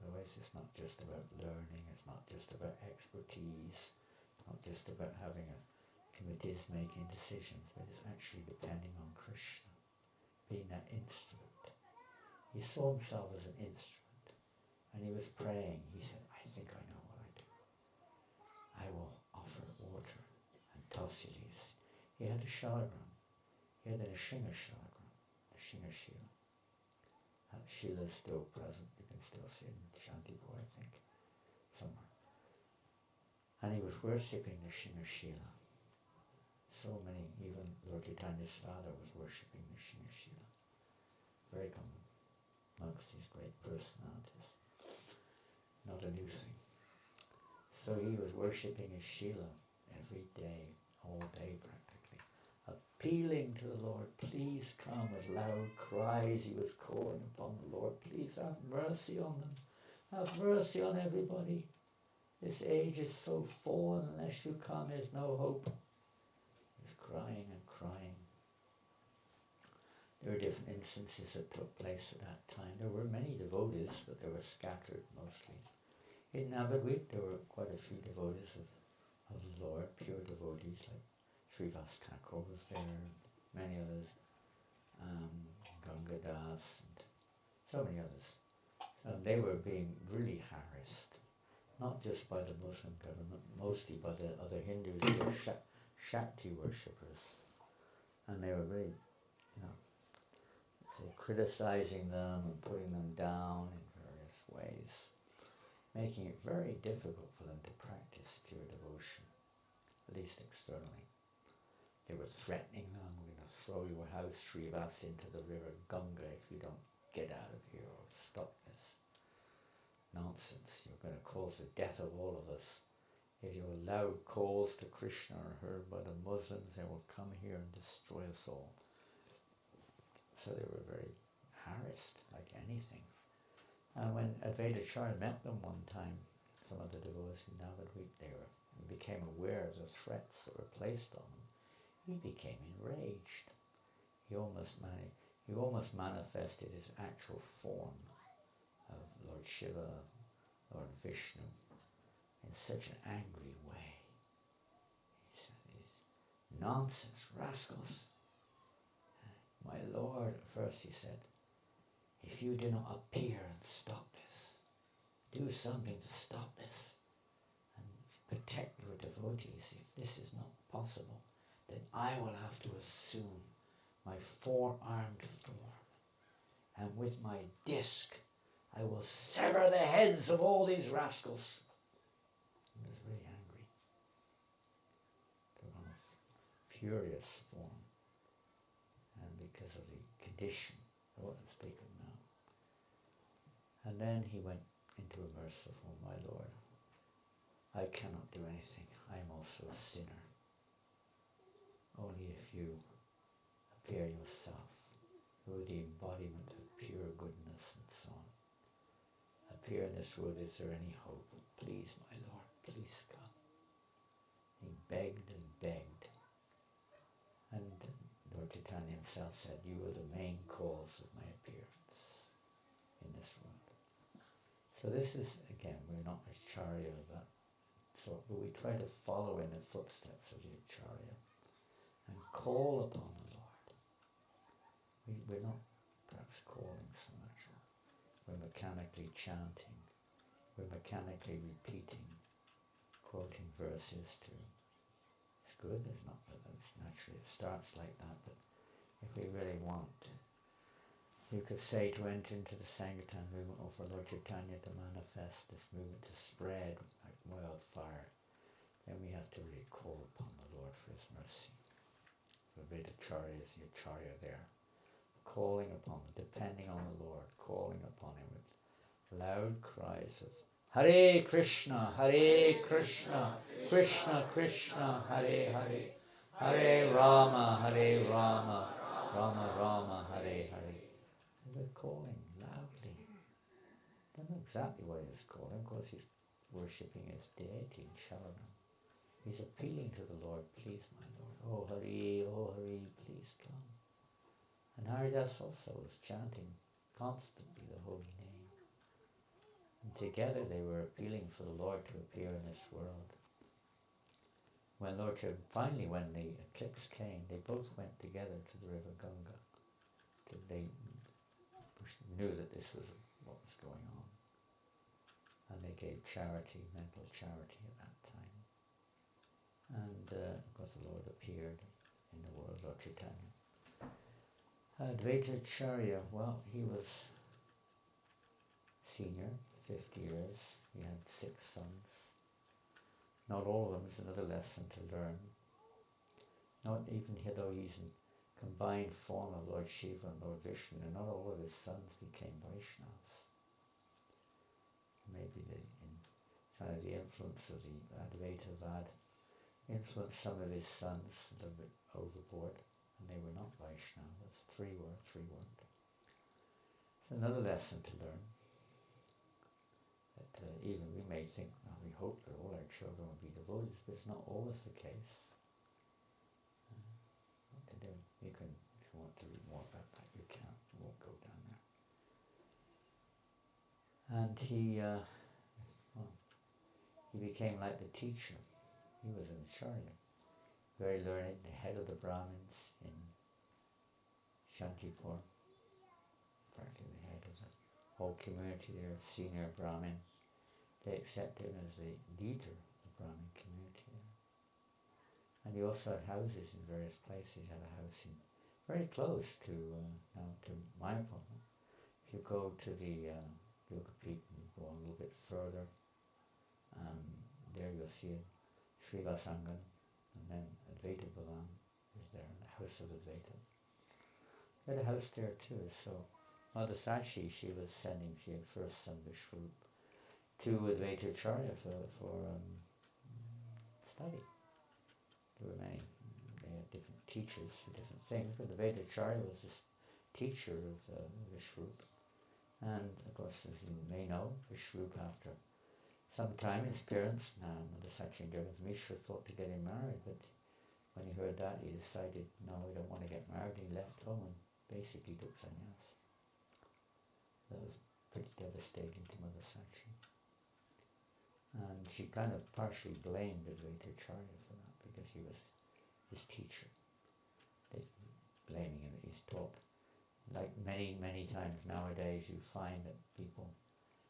Otherwise it's not just about learning, it's not just about expertise, not just about having committees making decisions, but it's actually depending on Krishna, being that instrument. He saw himself as an instrument, and he was praying. He said, I think I know what I do. I will offer water and tulsi leaves. He had a shalagram. He had a Nishinga shalagram, a Nishinga Shila. That Shila is still present. You can still see it in Shantipur, I think, somewhere. And he was worshipping the Nishinga Shila. So many, even Lord Chaitanya's father was worshipping the Nishinga Shila. Very common amongst these great personalities. Not a new thing. So he was worshipping his Shila every day, all day practically, appealing to the Lord, please come, with loud cries he was calling upon the Lord, please have mercy on them, have mercy on everybody. This age is so full, and unless you come there's no hope. He was crying and crying. There were different instances that took place at that time. There were many devotees, but they were scattered mostly. In Navadvip there were quite a few devotees of the Lord, pure devotees, like Srivas Thakur was there, and many others, Gangadas, and so many others. They were being really harassed, not just by the Muslim government, mostly by the other Hindus who were Shakti worshippers. And they were really, criticizing them and putting them down in various ways, making it very difficult for them to practice pure devotion, at least externally. They were threatening them, we're going to throw your house, Srivas, into the river Ganga if you don't get out of here or stop this nonsense. You're going to cause the death of all of us if your loud calls to Krishna are heard by the Muslims, they will come here and destroy us all. So they were very harassed, like anything. And when Advaita Acarya met them one time, some of the devotees in Navadvip, they became aware of the threats that were placed on him. He became enraged. He almost manifested his actual form of Lord Shiva, Lord Vishnu, in such an angry way. He said, "These nonsense rascals. My Lord," at first he said, "if you do not appear and stop this, do something to stop this, and protect your devotees. If this is not possible, then I will have to assume my four-armed form, and with my disc I will sever the heads of all these rascals." He was very angry. Took on a furious form, and because of the condition, I won't speak of now. And then he went into a merciful, "My Lord, I cannot do anything. I am also a sinner. Only if you appear yourself, who are the embodiment of pure goodness and so on, appear in this world. Is there any hope? Please, my Lord, please come." He begged and begged. And Lord Chaitanya himself said, "You are the main cause of my appearance in this world." So this is, again, we're not Acharya of that sort, but we try to follow in the footsteps of the Acharya and call upon the Lord. We're not perhaps calling so much. We're mechanically chanting. We're mechanically repeating, quoting verses to. It's good, it's not, but it's naturally, it starts like that, but if we really want, you could say, to enter into the Sankirtan movement, or for Lord Chaitanya to manifest this movement, to spread like wildfire, then we have to really call upon the Lord for his mercy. So Advaita Acarya is the Acharya there, calling upon him, depending on the Lord, calling upon him with loud cries of Hare Krishna, Krishna Krishna, Hare Hare, Hare Rama, Rama Rama, Hare Hare. And they're calling loudly. I don't know exactly what he was calling. Of course, he's worshipping his deity in Sharanam. He's appealing to the Lord, "Please, my Lord, oh Hari, please come." And Haridas also was chanting constantly the holy name. And together they were appealing for the Lord to appear in this world. When finally, when the eclipse came, they both went together to the river Ganga. They knew that this was what was going on. And they gave charity, mental charity at that time. And of course the Lord appeared in the world, Lord Chaitanya. Advaita Acarya, well, he was senior, 50 years. He had 6 sons. Not all of them is another lesson to learn. Not even though he's in combined form of Lord Shiva and Lord Vishnu, and not all of his sons became Vaishnavas. Maybe kind of the influence of the Advaita Vad influenced some of his sons a little bit overboard, and they were not Vaishnavas. 3 were, 3 weren't. It's another lesson to learn. That even we may think, well, we hope that all our children will be devotees, but it's not always the case. What to do? You can, if you want to read more about that, you can. I won't go down there. And he became like the teacher. He was an Acharya, very learned, the head of the Brahmins in Shantipur, practically the head of the whole community there, senior Brahmin. They accepted him as the leader of the Brahmin community there. And he also had houses in various places. He had a house very close to Mayapur. If you go to the Yogapeeth and go on a little bit further, there you'll see Srivasangan, and then Advaita Bhavan is there, and the house of Advaita. He had a house there too, so Mother Sachi, she had first son Vishwarup to Advaita Acarya for study. There were many different teachers for different things, but Advaita Acarya was this teacher of Vishwarupa. And of course, as you may know, Vishwarupa, after some time, his parents, Mother Sachi and Jagannath Mishra, thought to get him married, but when he heard that, he decided, no, we don't want to get married. He left home and basically took sannyas. That was pretty devastating to Mother Sachi. And she kind of partially blamed Advaita Acarya for that, because he was his teacher. Blaming him that he's taught. Like many, many times nowadays, you find that people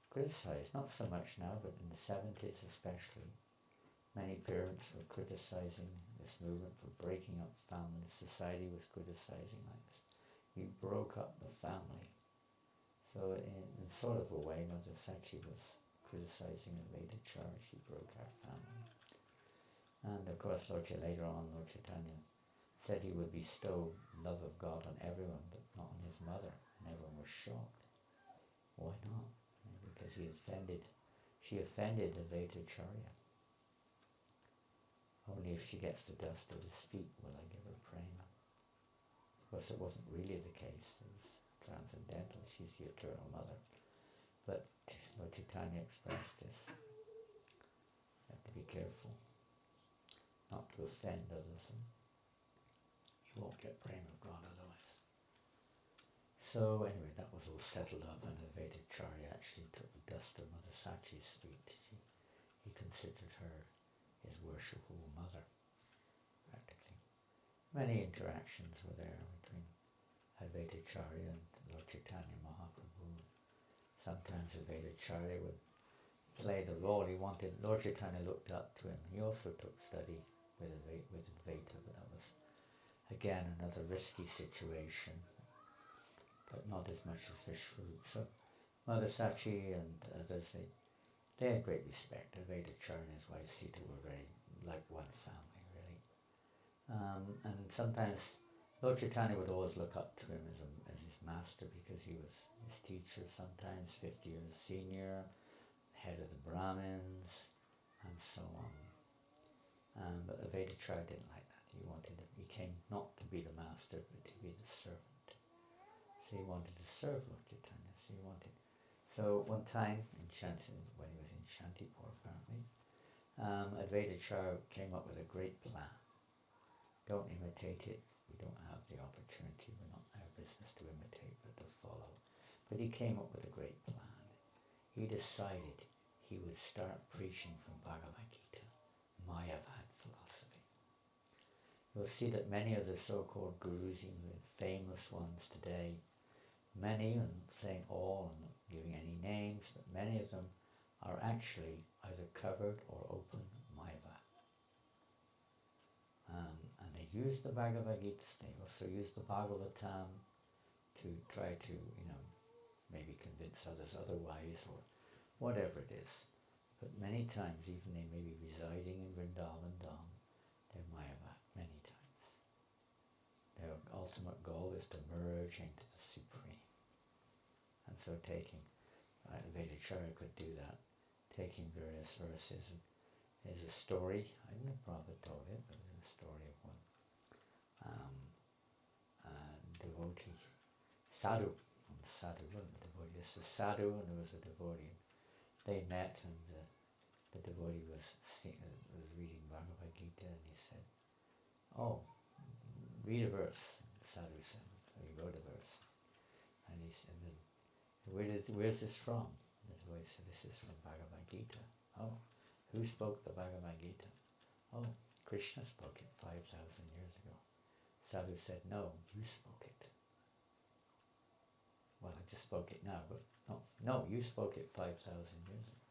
criticize, not so much now, but in the 70s especially, many parents were criticizing this movement for breaking up families. Society was criticizing like this. You broke up the family. So in sort of a way, Mother Sachi was criticizing Advaita Acarya. She broke our family. And of course, later on, Lord Chaitanya said he would bestow love of God on everyone, but not on his mother. And everyone was shocked. Why not? Because she offended Advaita Acarya. Only if she gets the dust at his feet will I give her prema. Of course, it wasn't really the case. It was transcendental. She's the eternal mother. But Lord Chaitanya expressed this. You have to be careful not to offend others. And you won't get prema of God otherwise. So anyway, that was all settled up, and Advaita Acarya actually took the dust of Mother Sachi's feet. He considered her his worshipful mother, practically. Many interactions were there between Advaita Acarya and Lord Chaitanya Mahaprabhu. Sometimes Advaita Acarya would play the role he wanted. Lord Chaitanya looked up to him. He also took study with Advaita, but that was, again, another risky situation, but not as much as Vishwarupa. So Mother Sachi and others, they had great respect. Advaita Acarya and his wife Sita were very like one family, really. And sometimes Lord Chaitanya would always look up to him as his master, because he was his teacher, sometimes 50 years senior, head of the Brahmins, and so on. But Advaita Acarya didn't like that. He came not to be the master, but to be the servant. So he wanted to serve Lord Chaitanya. So one time, when he was in Shantipur apparently, Advaita Acarya came up with a great plan. Don't imitate it. We don't have the opportunity. We're not our business to imitate, but to follow. But he came up with a great plan. He decided he would start preaching from Bhagavad Gita, Mayavad philosophy. You'll see that many of the so-called gurus, even the famous ones today, many, I'm not saying all, I'm not giving any names, but many of them are actually either covered or open Mayavad. And they use the Bhagavad Gita, they also use the Bhagavatam to try to, maybe convince others otherwise, or whatever it is. But many times, even they may be residing in Vrindavan Dham, they're Mayavad, many times. Their ultimate goal is to merge into the Supreme. And so Advaita Acarya could do that, taking various verses. There's a story, I don't know if Prabhupada told it, but there's a story of one devotee, sadhu, wasn't a devotee, this is sadhu, and there was a devotee. They met, and the devotee was reading Bhagavad Gita, and he said, "Oh, read a verse." Sadhu said, so he wrote a verse, and he said, "Where's this from?" The devotee said, "This is from Bhagavad Gita." "Oh, who spoke the Bhagavad Gita?" "Oh, Krishna spoke it 5,000 years ago." Sadhu said, "No, you spoke it." "Well, I just spoke it now, but no, you spoke it 5,000 years ago.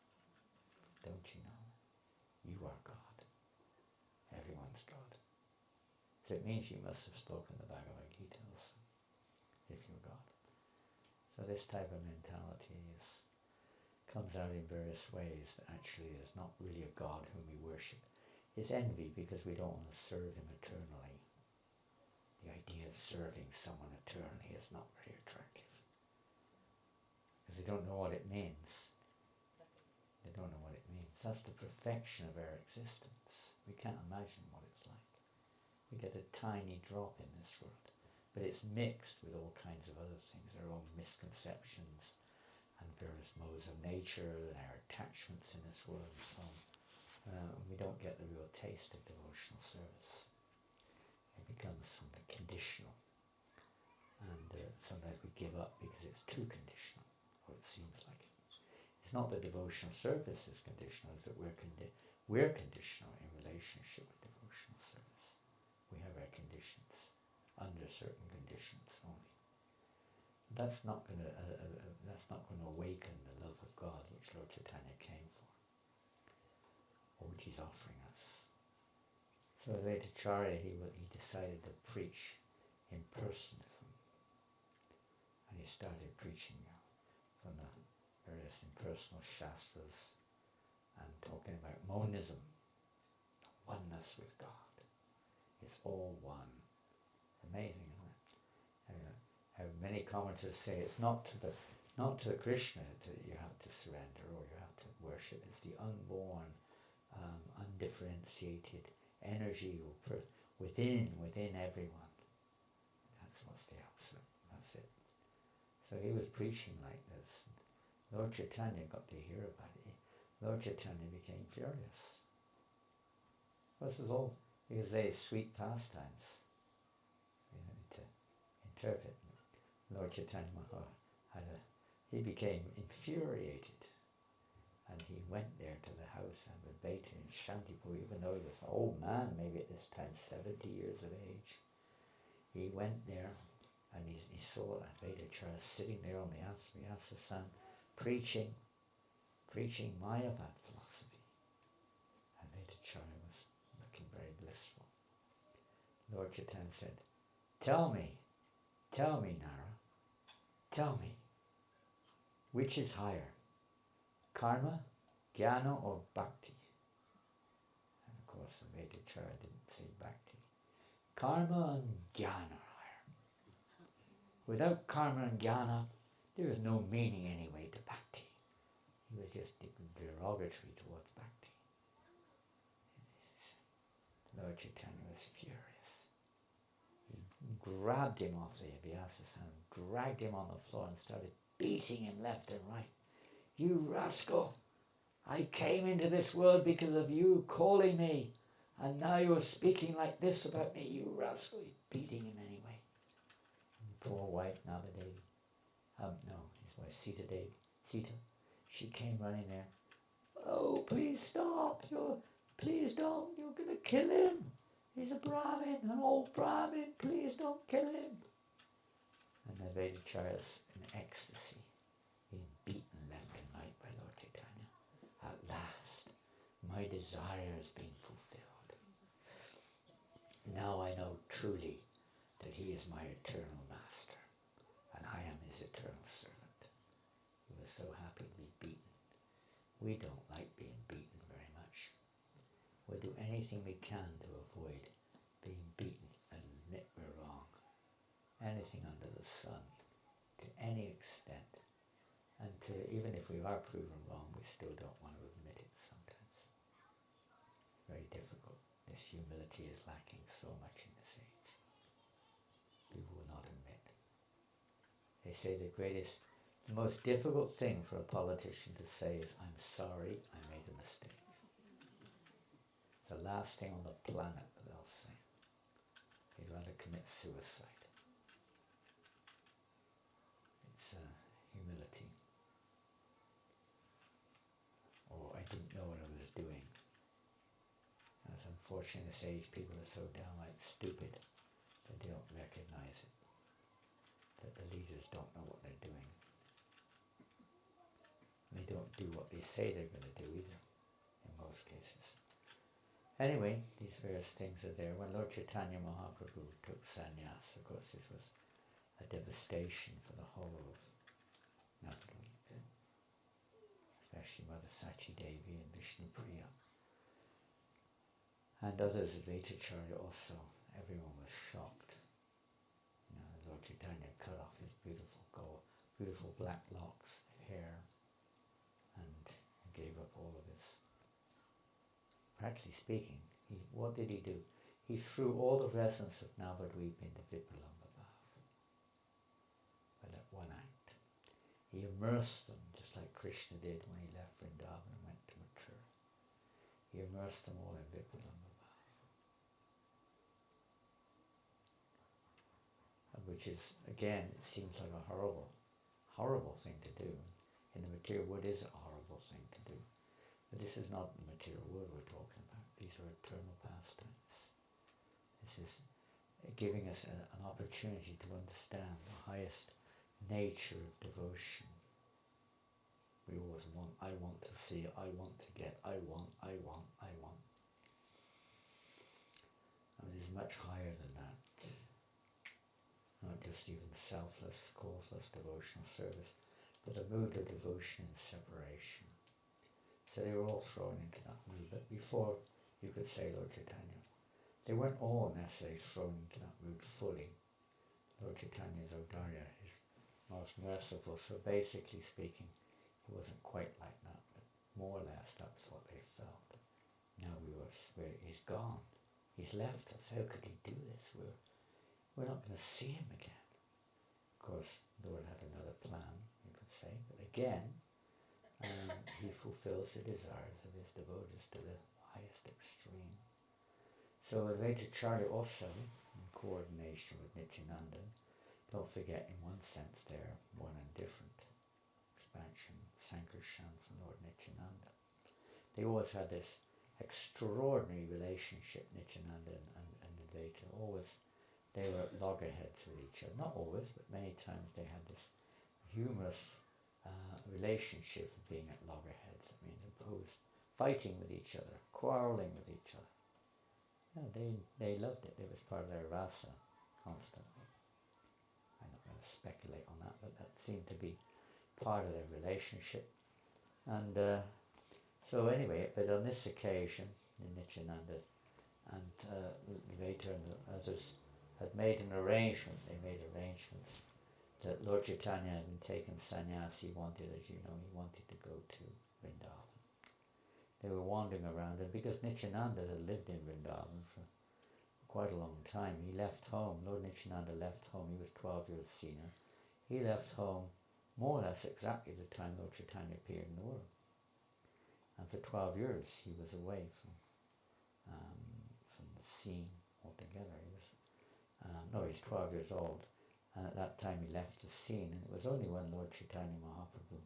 Don't you know? You are God. Everyone's God. So it means you must have spoken the Bhagavad Gita also, if you're God." So this type of mentality comes out in various ways, that actually is not really a God whom we worship. It's envy, because we don't want to serve him eternally. The idea of serving someone eternally is not very attractive, because they don't know what it means. They don't know what it means. That's the perfection of our existence. We can't imagine what it's like. We get a tiny drop in this world, but it's mixed with all kinds of other things, our own misconceptions and various modes of nature and our attachments in this world and so on. We don't get the real taste of devotional service. It becomes something conditional. And sometimes we give up because it's too conditional, or it seems like it. It's not that devotional service is conditional, it's that we're conditional in relationship with devotional service. We have our conditions, under certain conditions only. That's not going to awaken the love of God which Lord Chaitanya came for, or which he's offering us. So Advaita Acarya, he decided to preach impersonalism. And he started preaching from the various impersonal shastras and talking about monism, oneness with God. It's all one. Amazing, isn't it? How many commenters say it's not to Krishna that you have to surrender or you have to worship. It's the unborn, undifferentiated energy within everyone. That's what's the absolute. That's it. So he was preaching like this. Lord Chaitanya got to hear about it. Lord Chaitanya became furious. This is all because they sweet pastimes. You know, to interpret. Lord Chaitanya Maharaj he became infuriated, and he went there to the house of Advaita in Shantipur, even though he was an old man, maybe at this time 70 years of age. He went there. And he saw Advaita Acarya sitting there on the Vyasa-san, preaching Mayavad philosophy. Advaita Acarya was looking very blissful. Lord Chaitanya said, tell me, Nara, tell me, which is higher, karma, jnana, or bhakti? And of course, Advaita Acarya didn't say bhakti. Karma and jnana. Without karma and jnana, there is no meaning anyway to bhakti. He was just derogatory towards bhakti. Lord Chaitanya was furious. He grabbed him off the Vyasa-san, dragged him on the floor and started beating him left and right. You rascal! I came into this world because of you calling me, and now you're speaking like this about me, you rascal! He's beating him anyway. Poor wife Navadevi, his wife Sita, she came running there. Oh, please stop! Please don't! You're gonna kill him! He's a Brahmin, an old Brahmin. Please don't kill him! And Advaita Acarya in ecstasy, being beaten left and right by Lord Chaitanya. At last, my desire has been fulfilled. Now I know truly that he is my eternal master, and I am his eternal servant. He was so happy to be beaten. We don't like being beaten very much. We'll do anything we can to avoid being beaten and admit we're wrong. Anything under the sun, to any extent. And even if we are proven wrong, we still don't want to admit it sometimes. It's very difficult. This humility is lacking so much in this age. People will not admit. They say the most difficult thing for a politician to say is, I'm sorry, I made a mistake. It's the last thing on the planet that they'll say. They'd rather commit suicide. It's humility. Or I didn't know what I was doing. And it's unfortunate in this age people are so downright stupid that they don't recognize it. That the leaders don't know what they're doing. They don't do what they say they're going to do either, in most cases. Anyway, these various things are there. When Lord Chaitanya Mahaprabhu took sannyas, of course this was a devastation for the whole of Navadvip, especially Mother Sachi Devi and Vishnupriya. And others of Advaita Acarya also. Everyone was shocked. Lord Chaitanya cut off his beautiful black locks of hair and gave up all of his, practically speaking, What did he do? He threw all the residents of Navadvip into Vipralambha by that one act. He immersed them, just like Krishna did when he left Vrindavan and went to Mathura. He immersed them all in Vipralambha, which is, again, it seems like a horrible thing to do. In the material world, it is a horrible thing to do. But this is not the material world we're talking about. These are eternal pastimes. This is giving us an opportunity to understand the highest nature of devotion. We always want, I want to see, I want to get, I want. And it is much higher than that. Not just even selfless, causeless devotional service, but a mood of devotion and separation. So they were all thrown into that mood. But before you could say Lord Chaitanya, they weren't all necessarily thrown into that mood fully. Lord Chaitanya's Acarya is most merciful, so basically speaking, it wasn't quite like that, but more or less that's what they felt. Now he's gone. He's left us. How could he do this? We're not going to see him again. Of course, the Lord had another plan, you could say, but again, he fulfills the desires of his devotees to the highest extreme. So Advaita Acarya also, in coordination with Nityananda, don't forget in one sense they're one and different. Expansion, Sankarshan from Lord Nityananda. They always had this extraordinary relationship, Nityananda and Advaita. Always, they were at loggerheads with each other. Not always, but many times they had this humorous relationship of being at loggerheads. That means opposed, fighting with each other, quarrelling with each other. Yeah, they loved it. It was part of their rasa constantly. I'm not going to speculate on that, but that seemed to be part of their relationship. And so anyway, but on this occasion, Nityananda and later and the others had made an arrangement. They made arrangements that Lord Chaitanya had been taken sannyas. He wanted, as you know, he wanted to go to Vrindavan. They were wandering around, and because Nityananda had lived in Vrindavan for quite a long time, he left home. Lord Nityananda left home. He was 12 years senior. He left home more or less exactly the time Lord Chaitanya appeared in the world. And for 12 years he was away from the scene altogether. He's 12 years old, and at that time he left the scene, and it was only when Lord Chaitanya Mahaprabhu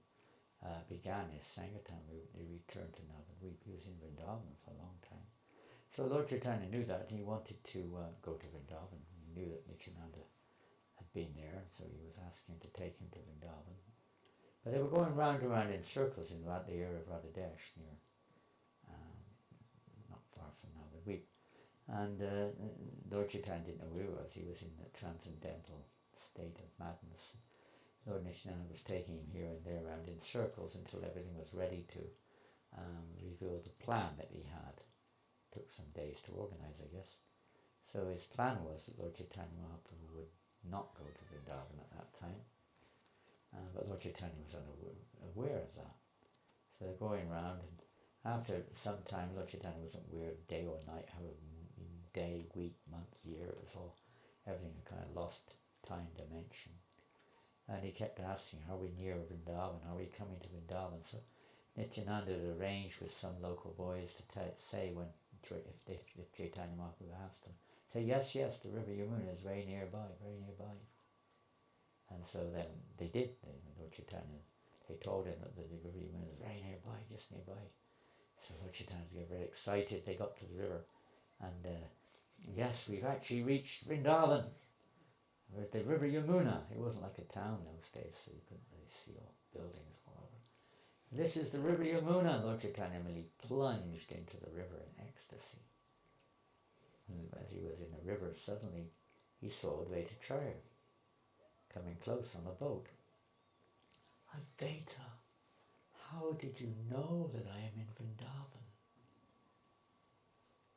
began his Sankirtan route they returned to Navadvip. He was in Vrindavan for a long time. So Lord Chaitanya knew that, and he wanted to go to Vrindavan. He knew that Nityananda had been there, so he was asking to take him to Vrindavan. But they were going round and round in circles in the area of Radhadesh, near, not far from Navadvip. And Lord Chaitanya didn't know where he was. He was in the transcendental state of madness. Lord Nityananda was taking him here and there around in circles until everything was ready to reveal the plan that he had. It took some days to organize, I guess. So his plan was that Lord Chaitanya Mahaprabhu would not go to Vrindavan at that time. But Lord Chaitanya was unaware of that. So they're going around, and after some time Lord Chaitanya wasn't aware of day or night, however day, week, month, year, it was all, everything had kind of lost time dimension. And he kept asking, are we near Vrindavan? Are we coming to Vrindavan? So Nityananda had arranged with some local boys to say when, if Chaitanya Mahaprabhu asked them, say, yes, the river Yamuna is very nearby, very nearby. And so then they did. Lord Chaitanya, they told him that the river Yamuna is very nearby, just nearby. So Lord Chaitanya got very excited. They got to the river, and yes, we've actually reached Vrindavan. We're at the river Yamuna. It wasn't like a town those days, so you couldn't really see all buildings all over. This is the river Yamuna. Lord Chaitanya merely plunged into the river in ecstasy. And as he was in the river, suddenly he saw Advaita Acarya coming close on a boat. Advaita, how did you know that I am in Vrindavan?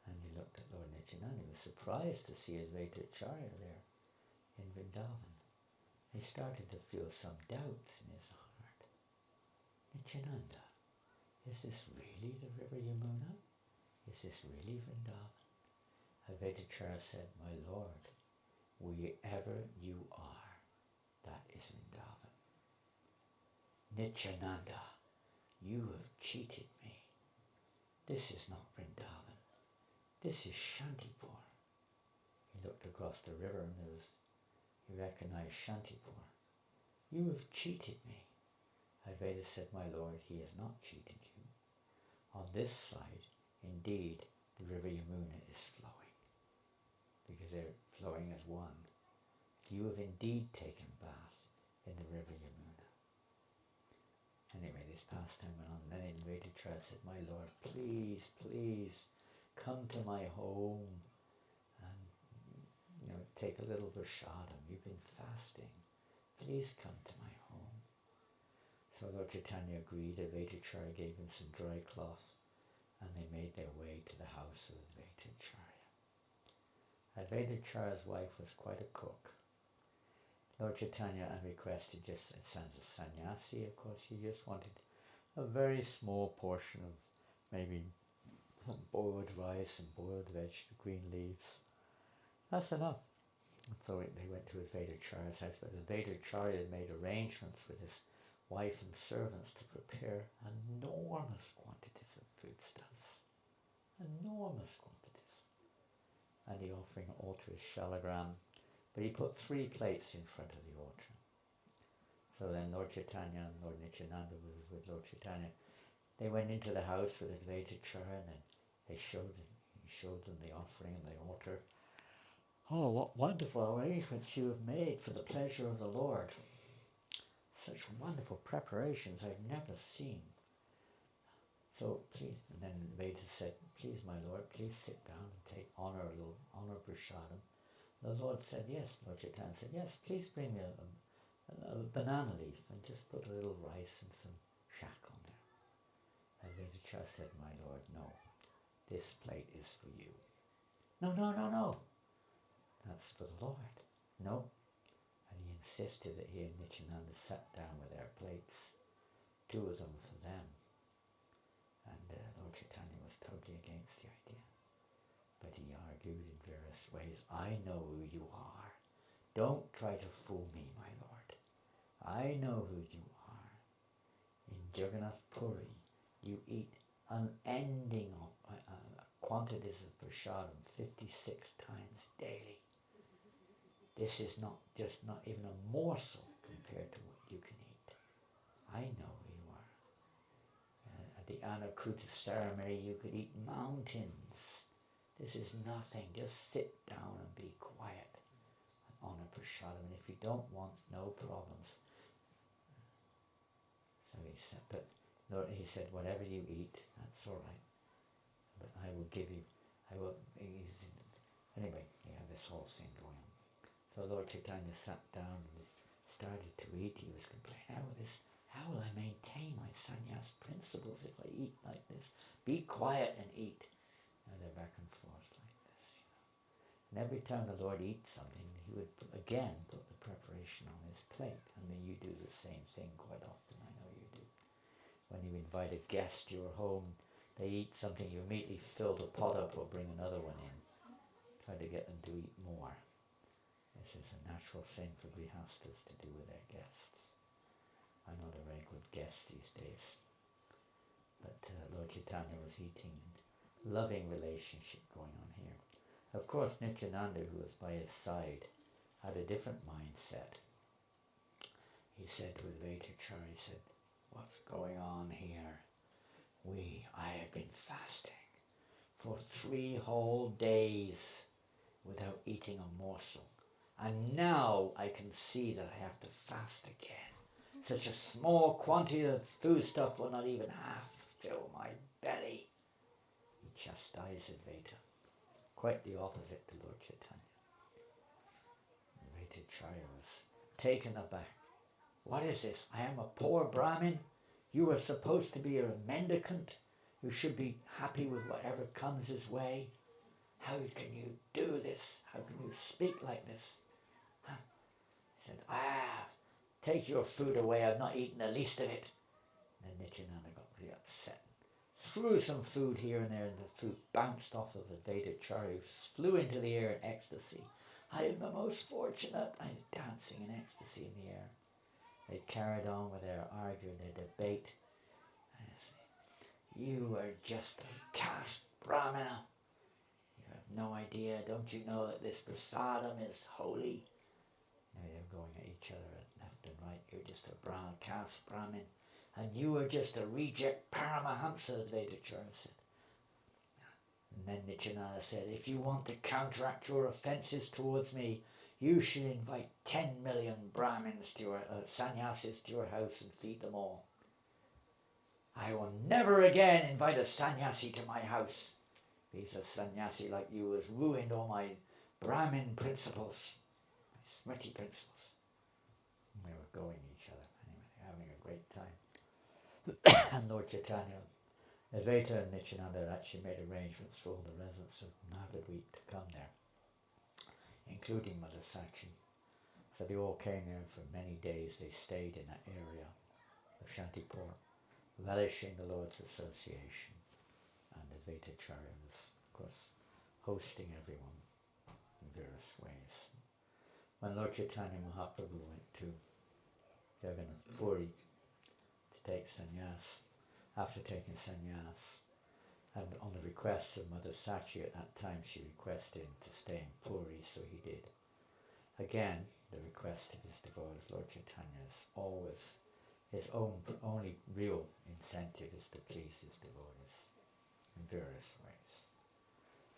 And he looked at Lord Nityananda. He was surprised to see Advaita Acarya there in Vrindavan. He started to feel some doubts in his heart. Nityananda, is this really the river Yamuna? is this really Vrindavan? Advaita Acharya said, my Lord, wherever you are, that is Vrindavan. Nityananda, you have cheated me. This is not Vrindavan. This is Shantipur. He looked across the river and he recognized Shantipur. You have cheated me. Advaita said, my Lord, he has not cheated you. On this side, indeed, the river Yamuna is flowing, because they're flowing as one. You have indeed taken bath in the river Yamuna. Anyway, this pastime went on. Then Advaita Acharya said, my Lord, please, please, come to my home and take a little prashadam. You've been fasting. Please come to my home. So Lord Chaitanya agreed. Advaita Acharya gave him some dry cloth, and they made their way to the house of Advaita Acharya. Advaita Acharya's wife was quite a cook. Lord Chaitanya requested just a sense of sannyasi. Of course, he just wanted a very small portion of maybe some boiled rice and boiled vegetable green leaves. That's enough. So they went to Advaita Acharya's house, but Advaita Acharya had made arrangements with his wife and servants to prepare enormous quantities of foodstuffs. Enormous quantities. And the offering altar is shalagram, but he put 3 plates in front of the altar. So then Lord Chaitanya and Lord Nityananda was with Lord Chaitanya. They went into the house with Advaita Acharya, and then he showed them the offering and the altar. Oh, what wonderful arrangements you have made for the pleasure of the Lord. Such wonderful preparations I've never seen. So please, and then Advaita said, please my Lord, please sit down and take honor prashadam. The Lord said, yes. Lord Chaitanya said, yes, please bring me a banana leaf and just put a little rice and some shack on there. Advaita Acharya said, my Lord, no, this plate is for you. No. That's for the Lord. No. And he insisted that he and Nityananda sat down with their plates, 2 of them for them. And Lord Chaitanya was totally against the idea. But he argued in various ways, I know who you are. Don't try to fool me, my Lord. I know who you are. In Jagannath Puri, you eat unending quantities of prashadam 56 times daily. This is not even a morsel compared to what you can eat. I know who you are. At the Anakuta ceremony, you could eat mountains. This is nothing. Just sit down and be quiet and honor prashadam. And if you don't want, no problems. So he said, but Lord, he said, whatever you eat, that's all right. But I will give you, anyway, you have this whole thing going on. So Lord Chaitanya sat down and started to eat. He was complaining, how will I maintain my sannyas principles if I eat like this? Be quiet and eat. And they're back and forth like this. And every time the Lord eats something, he would again put the preparation on his plate. I mean, you do the same thing quite often, I know you do. When you invite a guest to your home, they eat something, you immediately fill the pot up or bring another one in. Try to get them to eat more. This is a natural thing for grihastas to do with their guests. I'm not a very good guest these days. But Lord Chaitanya was eating, and loving relationship going on here. Of course, Nityananda, who was by his side, had a different mindset. He said to Advaita Acharya, he said, what's going on here? I have been fasting for 3 whole days without eating a morsel. And now I can see that I have to fast again. Such a small quantity of foodstuff will not even half fill my belly. He chastised Advaita. Quite the opposite to Lord Chaitanya. Advaita Acharya was taken aback. What is this? I am a poor Brahmin? You are supposed to be a mendicant who should be happy with whatever comes his way. How can you do this? How can you speak like this? Huh? He said, take your food away. I've not eaten the least of it. And then Nityananda got really upset, threw some food here and there, and the food bounced off of Advaita Acarya, who flew into the air in ecstasy. I am the most fortunate. I'm dancing in ecstasy in the air. They carried on with their arguing, their debate. You are just a caste brahmana. You have no idea. Don't you know that this prasadam is holy? Now they're going at each other left and right. You're just a brown caste brahmin. And you are just a reject Paramahamsa, Advaita Acarya said. And then Nityananda said, if you want to counteract your offences towards me, you should invite 10 million Brahmins to your sannyasis to your house and feed them all. I will never again invite a sannyasi to my house. Because a sannyasi like you has ruined all my Brahmin principles, my Smriti principles. And they were going each other, anyway, having a great time. And Lord Chaitanya, Advaita and Nityananda actually made arrangements for all the residents of Navadvip to come there, including Mother Sachi. So they all came there for many days. They stayed in that area of Shantipur, relishing the Lord's association. And Advaita Acarya was, of course, hosting everyone in various ways. When Lord Chaitanya Mahaprabhu went to Jagannath Puri to take sannyas, after taking sannyas, and on the request of Mother Sachi at that time, she requested him to stay in Puri, so he did. Again, the request of his devotees, Lord Chaitanya is always, his only real incentive is to please his devotees in various ways.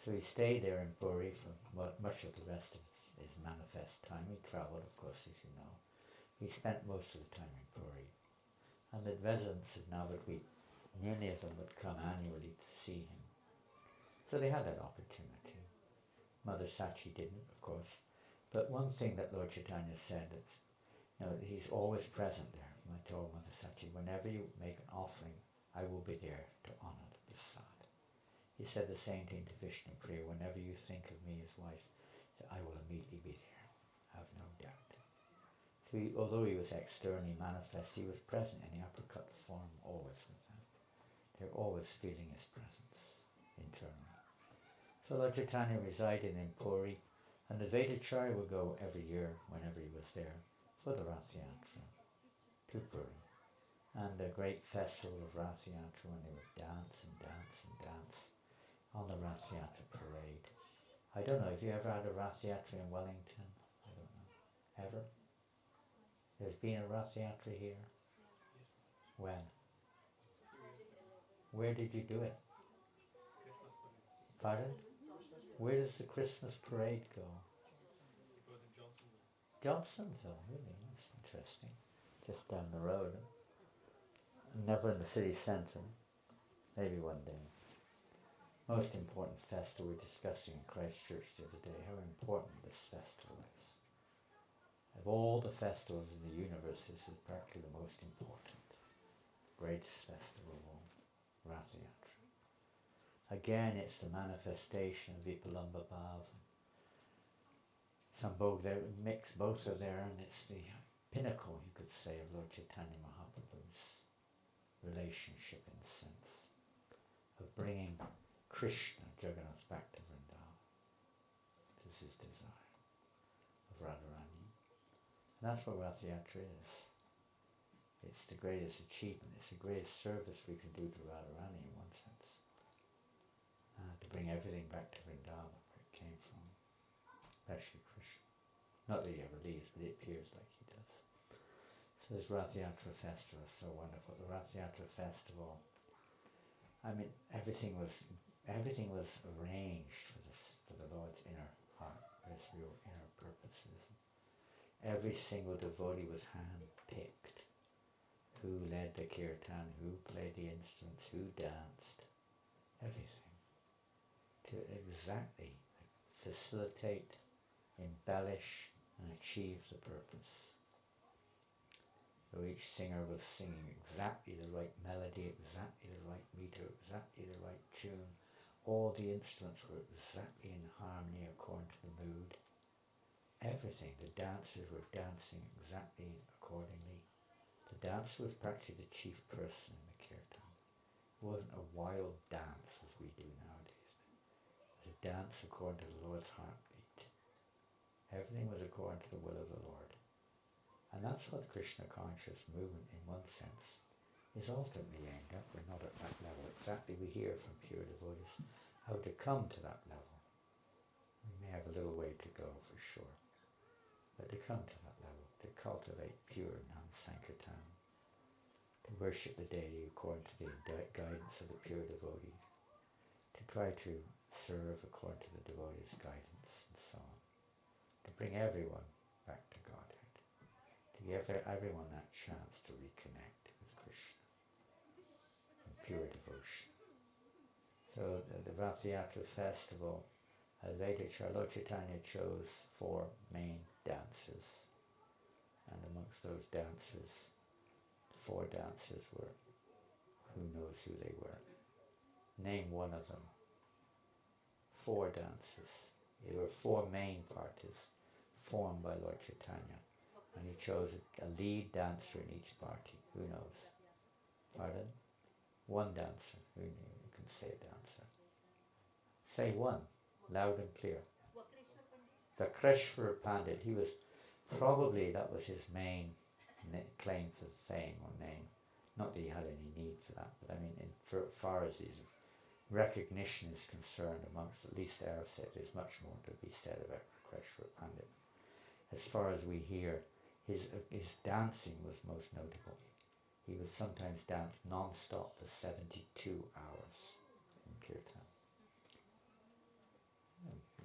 So he stayed there in Puri for much of the rest of his manifest time. He travelled, of course, as you know. He spent most of the time in Puri. And the residents of Navadvip, many of them would come annually to see him. So they had that opportunity. Mother Sachi didn't, of course. But one thing that Lord Chaitanya said, that he's always present there. And I told Mother Sachi, whenever you make an offering, I will be there to honour the prasad. He said the same thing to Vishnu Priya, whenever you think of me as wife, I will immediately be there, have no doubt. So although he was externally manifest, he was present in the uppercut form, always with them. They're always feeling his presence internally. So Lord Chaitanya resided in Puri, and the Advaita Acarya would go every year, whenever he was there, for the Rath Yatra to Puri. And a great festival of Rath Yatra, when they would dance and dance and dance on the Rath Yatra parade. I don't know, have you ever had a Rath Yatra in Wellington? I don't know. Ever? There's been a Rath Yatra here? When? Where did you do it? Pardon? Where does the Christmas parade go? It goes in Johnsonville. Johnsonville, really? That's interesting. Just down the road. Never in the city centre. Maybe one day. Most important festival we were discussing in Christchurch the other day, how important this festival is. Of all the festivals in the universe, this is practically the most important. Greatest festival of all, Rath Yatra. Again, it's the manifestation of Vipalamba Bhava. Sambhog, they mix, both are there, and it's the pinnacle, you could say, of Lord Chaitanya Mahaprabhu's relationship, in a sense, of bringing Krishna, Jagannath, back to Vrindavan. This is his desire of Radharani. And that's what Rath Yatra is. It's the greatest achievement, it's the greatest service we can do to Radharani in one sense. To bring everything back to Vrindavan, where it came from. Especially Krishna. Not that he ever leaves, but it appears like he does. So this Rath Yatra festival is so wonderful. The Rath Yatra festival, I mean, everything was arranged for the Lord's inner heart, his real inner purposes. Every single devotee was hand-picked. Who led the kirtan, who played the instruments, who danced, everything. To exactly facilitate, embellish, and achieve the purpose. So each singer was singing exactly the right melody, exactly the right meter, exactly the right tune. All the instruments were exactly in harmony according to the mood. Everything, the dancers were dancing exactly accordingly. The dancer was practically the chief person in the kirtan. wasn't a wild dance as we do nowadays. It was a dance according to the Lord's heartbeat. Everything was according to the will of the Lord. And that's what the Krishna conscious movement, in one sense, is ultimately aimed at. We're not at that level exactly. We hear from pure devotees how to come to that level. We may have a little way to go for sure, but to come to that level, to cultivate pure non-sankirtan, to worship the deity according to the guidance of the pure devotee, to try to serve according to the devotee's guidance, and so on, to bring everyone back to Godhead, to give everyone that chance to reconnect with Krishna in pure devotion. So the Rath Yatra festival, Advaita Acarya, Lord Chaitanya chose 4 main dancers, and amongst those dancers, 4 dancers were, who knows who they were. Name one of them. 4 dancers. There were 4 main parties formed by Lord Chaitanya, and he chose a lead dancer in each party. Who knows? Pardon? 1 dancer. Who knew? You can say a dancer. Say 1, loud and clear. Vakreshwar Pandit. He was probably, that was his main claim for fame or name. Not that he had any need for that, but I mean, for far as his recognition is concerned, amongst at least our set, there's much more to be said about Vakreshwar Pandit. As far as we hear, his dancing was most notable. He would sometimes dance non-stop for 72 hours in kirtan.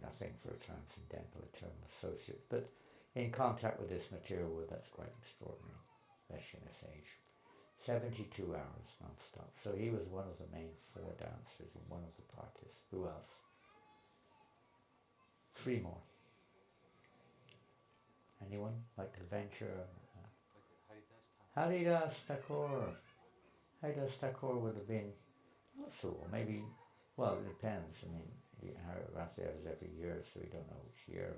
Nothing for a transcendental eternal associate, but in contact with this material world, that's quite extraordinary, especially in this age. 72 hours non-stop. So he was one of the main 4 dancers in one of the parties. Who else? 3 more. Anyone like to venture? Haridas Thakur. Haridas Thakur would have been also maybe, well, it depends. I mean, Rathayatra is every year, so we don't know which year.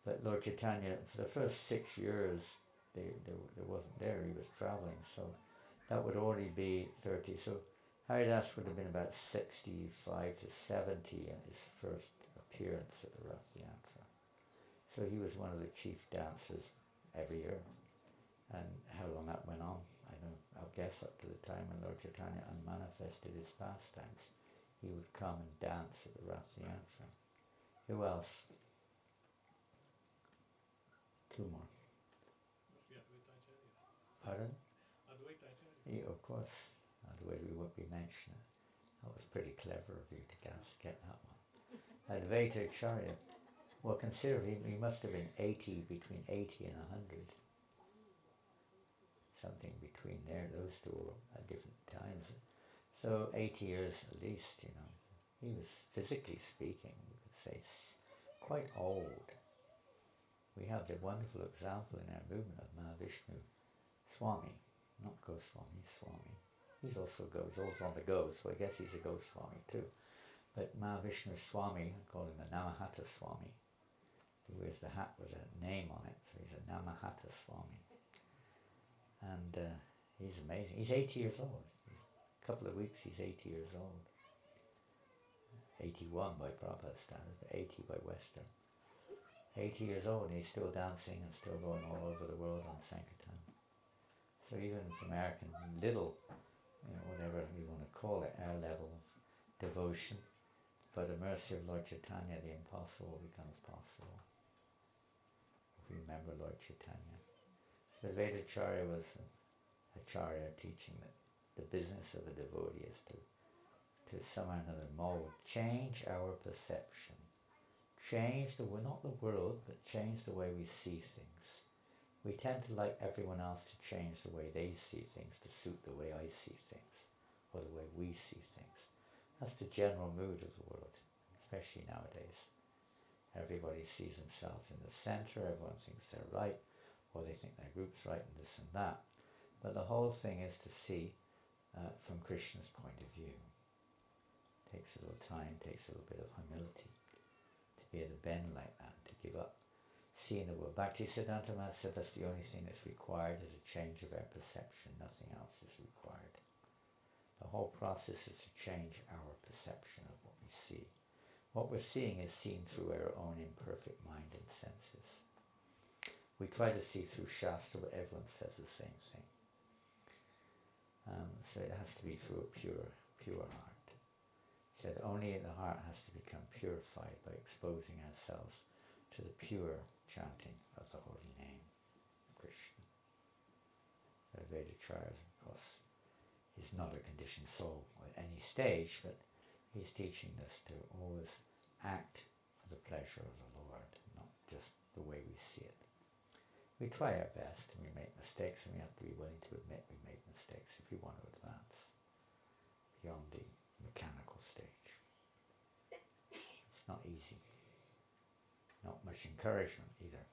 But Lord Chaitanya, for the first 6 years, there wasn't there. He was traveling, so that would already be 30. So Haridas would have been about 65 to 70 at his first appearance at the Rath Yatra. So he was one of the chief dancers every year. And how long that went on, I don't know, I'll guess up to the time when Lord Chaitanya unmanifested his pastimes. He would come and dance at the Rath Yatra. Who else? 2 more. Must be Advaita Acarya. Pardon? Advaita Acarya. Yeah, of course. Otherwise we wouldn't be mentioning it. That was pretty clever of you to get that one. Advaita Acarya. Well, consider he must have been 80, between 80 and 100. Something between there, those 2 at different times. So 80 years at least, you know. He was, physically speaking, we could say, quite old. We have the wonderful example in our movement of Mahavishnu Swami, not Goswami, Swami. He's also on the go, so I guess he's a Goswami too. But Mahavishnu Swami, I call him a Namahata Swami. He wears the hat with a name on it, so he's a Namahata Swami. And he's amazing. He's 80 years old. A couple of weeks he's 80 years old. 81 by Prabhupada standard, but 80 by Western. 80 years old and he's still dancing and still going all over the world on Sankirtan. So even from American little, whatever you want to call it, our level of devotion, by the mercy of Lord Chaitanya, the impossible becomes possible. If you remember Lord Chaitanya. So Advaita Acarya was an Acharya teaching that the business of a devotee is to somehow or another mold, change our perception. Change not the world, but change the way we see things. We tend to like everyone else to change the way they see things to suit the way I see things, or the way we see things. That's the general mood of the world, especially nowadays. Everybody sees themselves in the center, everyone thinks they're right, or they think their group's right and this and that. But the whole thing is to see from Krishna's point of view. Takes a little time, takes a little bit of humility to be able to bend like that, to give up seeing the world. Bhaktisiddhanta Maharaj said that's the only thing that's required is a change of our perception, nothing else is required. The whole process is to change our perception of what we see. What we're seeing is seen through our own imperfect mind and senses. We try to see through Shastra, but everyone says the same thing. So it has to be through a pure heart. He said only the heart has to become purified by exposing ourselves to the pure chanting of the holy name of Krishna. Advaita Acarya, of course, is not a conditioned soul at any stage, but he's teaching us to always act for the pleasure of the Lord, not just the way we see it. We try our best and we make mistakes, and we have to be willing to admit we make mistakes if we want to advance beyond the mechanical stage. It's not easy. Not much encouragement either.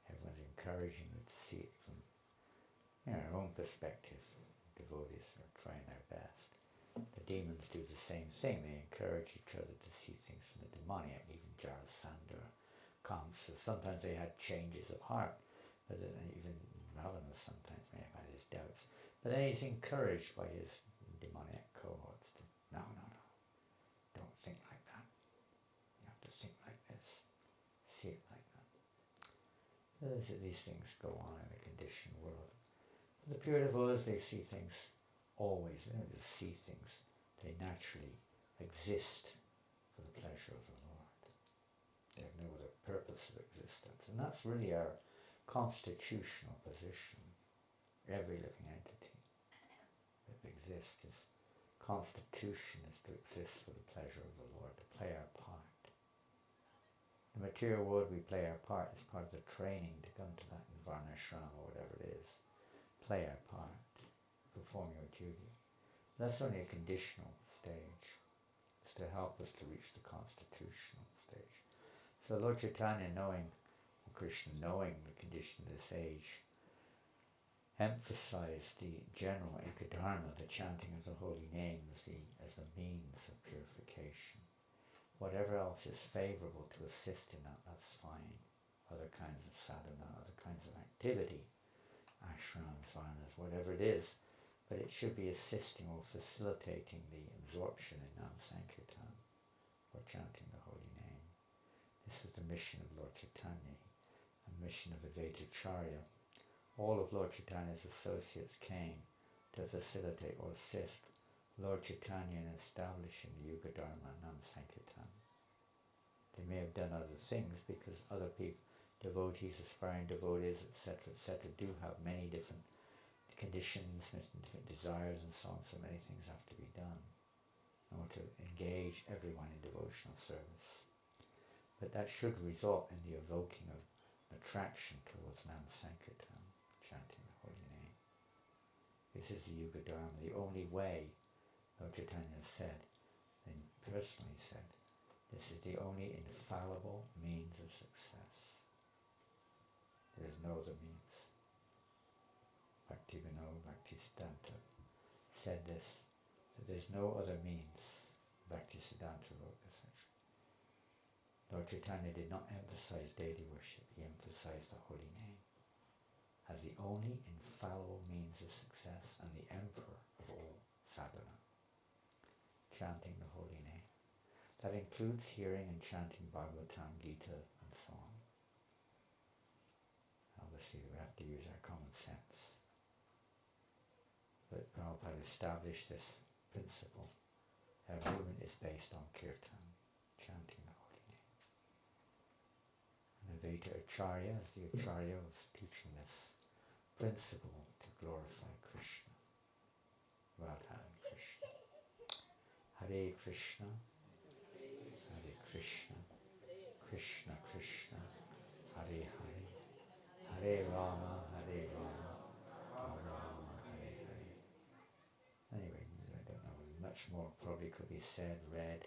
Everyone's encouraging you to see it from our own perspective. Devotees are trying their best. The demons do the same thing. They encourage each other to see things from the demoniac. Even Jarasandha, Kamsa, sometimes they had changes of heart. But even Ravana sometimes may have had his doubts. But then he's encouraged by his demoniac cohorts to, no, don't think like that. You have to think like this. See it like that. So these things go on in a conditioned world. The pure devotees, they see things always. They don't just see things. They naturally exist for the pleasure of the Lord. They have no other purpose of existence. And that's really our constitutional position. Every living entity that exists, its constitution is to exist for the pleasure of the Lord, to play our part. In the material world, we play our part as part of the training to come to that varnashram or whatever it is. Play our part, perform your duty. That's only a conditional stage. It's to help us to reach the constitutional stage. So Lord Chaitanya, knowing Krishna, knowing the condition of this age, emphasized the general ekadharma, the chanting of the holy name, as a means of purification. Whatever else is favorable to assist in that, that's fine. Other kinds of sadhana, other kinds of activity, ashrams, varnas, whatever it is, but it should be assisting or facilitating the absorption in Nam Sankirtan, or chanting the holy name. This was the mission of Lord Chaitanya, a mission of Advaita Acarya. All of Lord Chaitanya's associates came to facilitate or assist Lord Chaitanya in establishing the Yuga Dharma Nam Sankirtan. They may have done other things because other people, devotees, aspiring devotees, etc., do have many different conditions, different desires and so on, so many things have to be done in order to engage everyone in devotional service. But that should result in the evoking of attraction towards Nam Sankirtan, chanting the holy name. This is the Yuga Dharma, the only way, Lord Chaitanya said, and personally said, this is the only infallible means of success. There is no other means. Bhaktisiddhanta said this, that there's no other means. Bhaktisiddhanta wrote this actually. Lord Chaitanya did not emphasize deity worship, he emphasized the holy name as the only infallible means of success and the emperor of all sadhana. Chanting the holy name. That includes hearing and chanting Bhagavatam, Gita, and so on. Obviously, we have to use our common sense. But Prabhupada established this principle. Our movement is based on kirtan, chanting the holy name. And Advaita Acarya, as the Acharya, was teaching this principle to glorify Krishna. Radha and Krishna. Hare Krishna, Hare Krishna, Krishna Krishna, Hare Hare, Hare Rama, Hare Rama, Rama Rama, Hare Hare. Anyway, I don't know, much more probably could be said, read.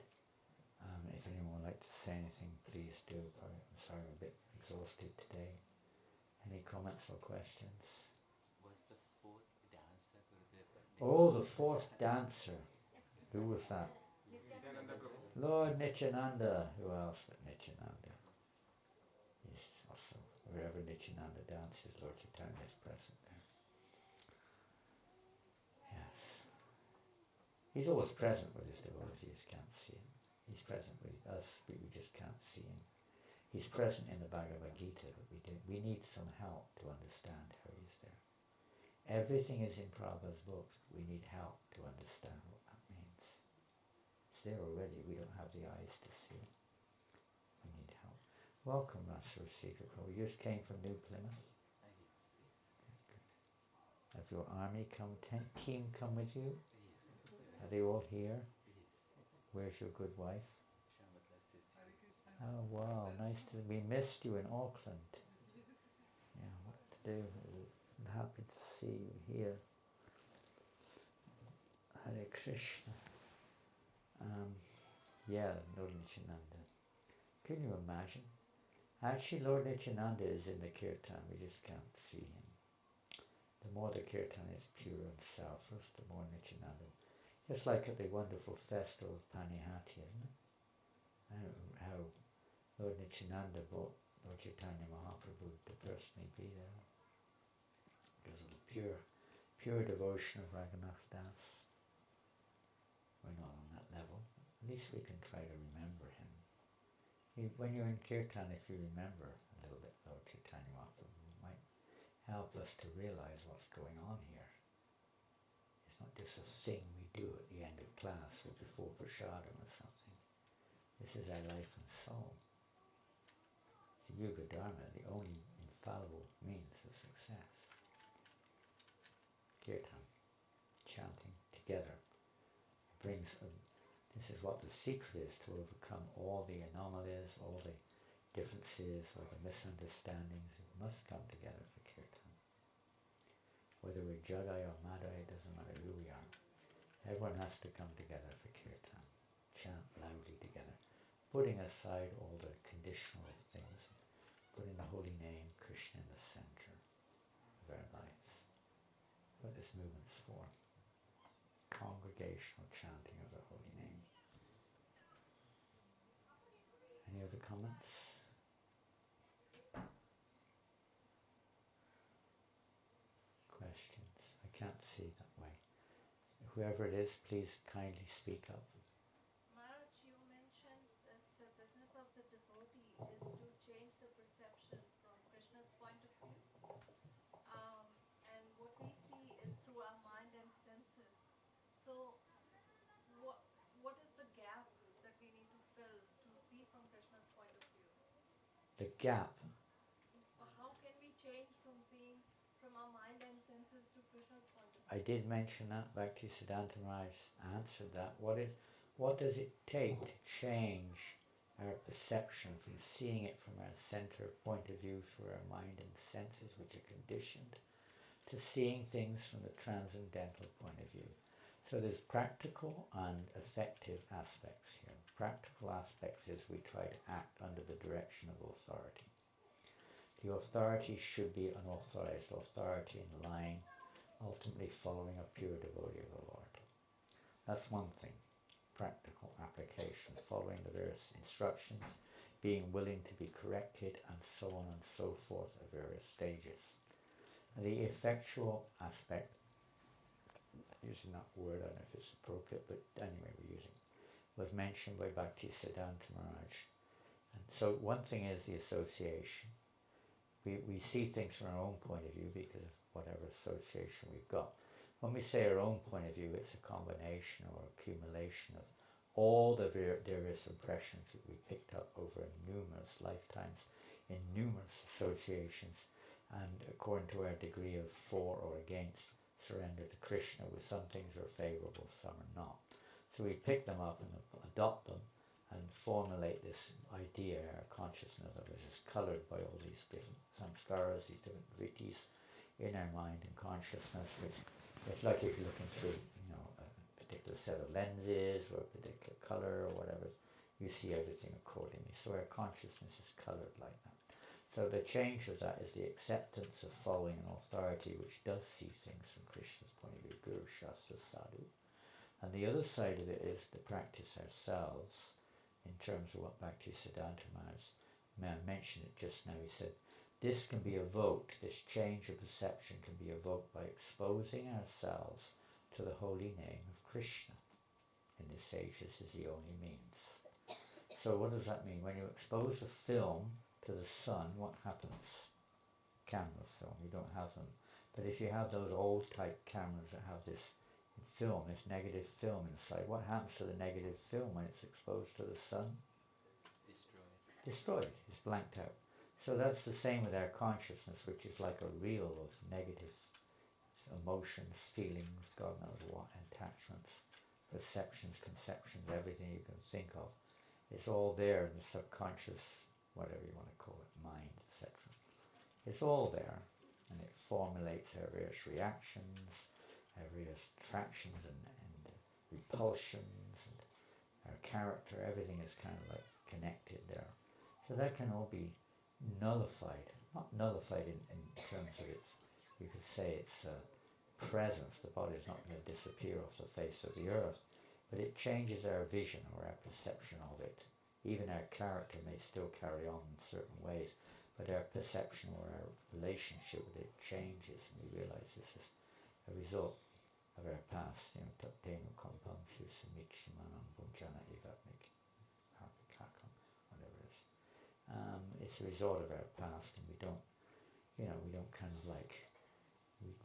If anyone would like to say anything, please do. I'm sorry, I'm a bit exhausted today. Any comments or questions? Was the fourth dancer Gurudev? Oh, the fourth dancer. Who was that? Lord Nityananda. Who else but Nityananda? He's also, wherever Nityananda dances, Lord Chaitanya is present there. Yes. He's always present with his devotees, you just can't see him. He's present with us, but we just can't see him. He's present in the Bhagavad Gita, but we need some help to understand how he's there. Everything is in Prabhupada's books, but we need help to understand what that means. It's there already, we don't have the eyes to see it. We need help. Welcome, Master Secret Prabhu. You just came from New Plymouth? Have your army team come with you? Are they all here? Where's your good wife? Oh wow, nice to, we missed you in Auckland. Yeah, what to do? I'm happy to see you here. Hare Krishna. Yeah, Lord Nityananda. Can you imagine? Actually, Lord Nityananda is in the kirtan, we just can't see him. The more the kirtan is pure and selfless, the more Nityananda. Just like at the wonderful festival of Panihati, isn't it? How Lord Nityananda brought Lord Chaitanya Mahaprabhu to personally be there. Because of the pure devotion of Raghunath Das. We're not on that level. At least we can try to remember him. When you're in kirtan, if you remember a little bit Lord Chaitanya Mahaprabhu, it might help us to realize what's going on here. It's not just a thing we do at the end of class or before prasadam or something. This is our life and soul. The Yuga Dharma, the only infallible means of success. Kirtan, chanting together, brings this is what the secret is, to overcome all the anomalies, all the differences, or the misunderstandings. We must come together for kirtan. Whether we're Jadai or Madai, it doesn't matter who we are. Everyone has to come together for kirtan. Chant loudly together, putting aside all the conditional things, putting the holy name, Krishna, in the center of our lives. What this movement's for. Congregational chanting of the holy name. Any other comments? Questions? I can't see that way. Whoever it is, please kindly speak up. Maharaj, you mentioned that the business of the devotee is to change the perception from Krishna's point of view. And what we see is through our mind and senses. So what is the gap that we need to fill to see from Krishna's point of view? The gap. How can we change from seeing from our mind and senses to Krishna's point of view? I did mention that. Bhaktisiddhanta Maharaj answered that. What does it take to change our perception from seeing it from our center point of view through our mind and senses, which are conditioned, to seeing things from the transcendental point of view? So there's practical and effective aspects here. Practical aspects is we try to act under the direction of authority. The authority should be an authorized authority in line, ultimately following a pure devotee of the Lord. That's one thing. Practical application, following the various instructions, being willing to be corrected, and so on and so forth at various stages. And the effectual aspect, using that word, I don't know if it's appropriate, but anyway we're using it, was mentioned by Bhaktisiddhanta Maharaj. And so one thing is the association. We see things from our own point of view because of whatever association we've got. When we say our own point of view, it's a combination or accumulation of all the various impressions that we picked up over numerous lifetimes in numerous associations, and according to our degree of for or against surrender to Krishna, with some things are favourable, some are not. So we pick them up and adopt them and formulate this idea, our consciousness of it is coloured by all these different samskaras, these different vrittis in our mind and consciousness, which it's like if you're looking through, a particular set of lenses or a particular colour or whatever, you see everything accordingly. So our consciousness is coloured like that. So the change of that is the acceptance of following an authority which does see things from Krishna's point of view, Guru, Shastra, Sadhu. And the other side of it is the practice ourselves, in terms of what Bhaktisiddhanta Maharaj mentioned it just now. He said, this can be evoked, this change of perception can be evoked by exposing ourselves to the holy name of Krishna. In this age, this is the only means. So what does that mean? When you expose a film to the sun, what happens? Camera film, you don't have them. But if you have those old type cameras that have this film, this negative film inside, what happens to the negative film when it's exposed to the sun? Destroyed. It's blanked out. So that's the same with our consciousness, which is like a reel of negative emotions, feelings, God knows what, attachments, perceptions, conceptions, everything you can think of. It's all there in the subconscious, whatever you want to call it, mind, etc. It's all there, and it formulates our various reactions, our various attractions and repulsions, and our character. Everything is kind of like connected there. So that can all be nullified, not nullified in terms of its, you could say its presence. The body is not going to disappear off the face of the earth, but it changes our vision or our perception of it. Even our character may still carry on in certain ways, but our perception or our relationship with it changes, and we realize this is a result of our past. You know, Tattenu Kompam Shusumikshimanam Bunjana Ivatnik Harpikakam, whatever it is. It's a result of our past, and we don't, you know, we don't kind of like,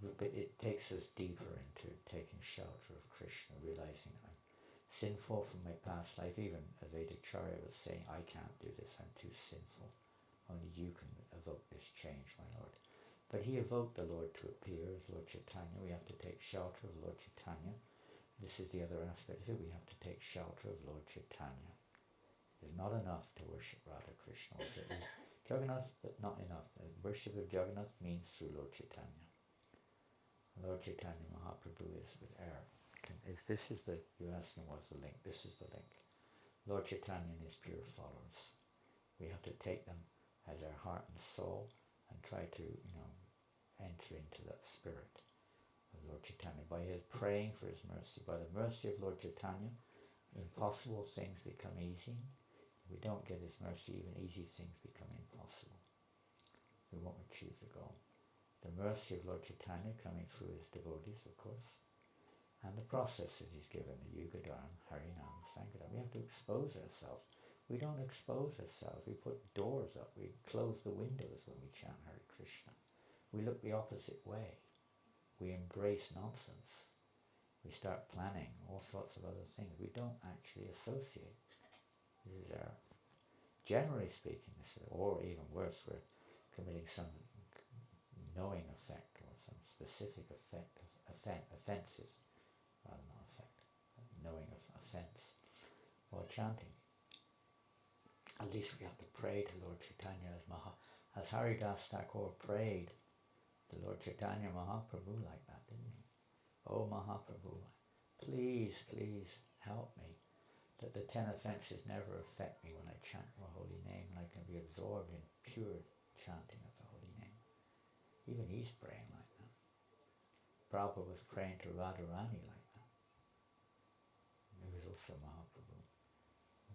but it takes us deeper into taking shelter of Krishna, realizing I'm sinful from my past life. Even Advaita Acarya was saying, I can't do this, I'm too sinful. Only you can evoke this change, my Lord. But he evoked the Lord to appear as Lord Chaitanya. We have to take shelter of Lord Chaitanya. This is the other aspect of it. We have to take shelter of Lord Chaitanya. It's not enough to worship Radha Krishna. Jagannath, but not enough. The worship of Jagannath means through Lord Chaitanya. Lord Chaitanya Mahaprabhu is with air. This is the, you're asking what's the link. This is the link. Lord Chaitanya and his pure followers. We have to take them as our heart and soul and try to, you know, enter into that spirit of Lord Chaitanya. By his praying for his mercy, by the mercy of Lord Chaitanya, impossible things become easy. If we don't get his mercy, even easy things become impossible. We won't achieve the goal. The mercy of Lord Chaitanya coming through his devotees, of course, and the processes he's given, the Yuga Dharma, Harinam, Sankirtan. We have to expose ourselves. We don't expose ourselves. We put doors up. We close the windows when we chant Hare Krishna. We look the opposite way. We embrace nonsense. We start planning all sorts of other things. We don't actually associate. This is our, generally speaking, or even worse, we're committing some knowing effect or some specific effect, offensive, rather not effect, knowing of offense while chanting. At least we have to pray to Lord Chaitanya as Haridas Thakur prayed to Lord Chaitanya Mahaprabhu like that, didn't he? Oh Mahaprabhu, please, please help me that the 10 offences never affect me when I chant your holy name, and I can be absorbed in pure chanting of the holy name. Even he's praying like that. Prabhupada was praying to Radharani like that. He was also Mahaprabhu.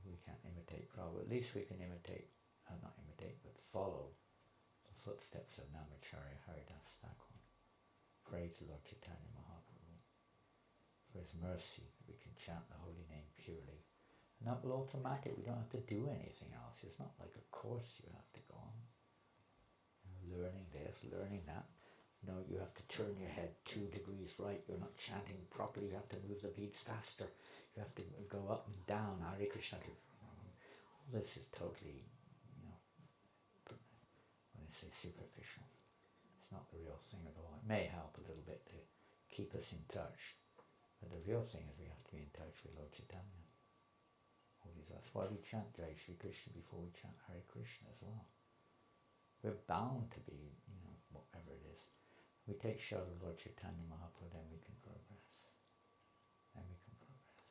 We can't imitate Prabhupada. At least we can imitate, not imitate, but follow the footsteps of Namacharya Haridas Thakur. Pray to Lord Chaitanya Mahaprabhu for his mercy that we can chant the holy name purely. And that will automatically, we don't have to do anything else. It's not like a course you have to go on. Learning this, learning that. No, you have to turn your head 2 degrees right. You're not chanting properly. You have to move the beats faster. You have to go up and down. Hare Krishna. All this is totally, you know, when I say superficial, it's not the real thing at all. It may help a little bit to keep us in touch, but the real thing is we have to be in touch with Lord Chaitanya. That's why we chant Jai Shri Krishna before we chant Hare Krishna as well. We're bound to be, you know, whatever it is. We take shelter of Lord Chaitanya Mahaprabhu, then we can progress. Then we can progress.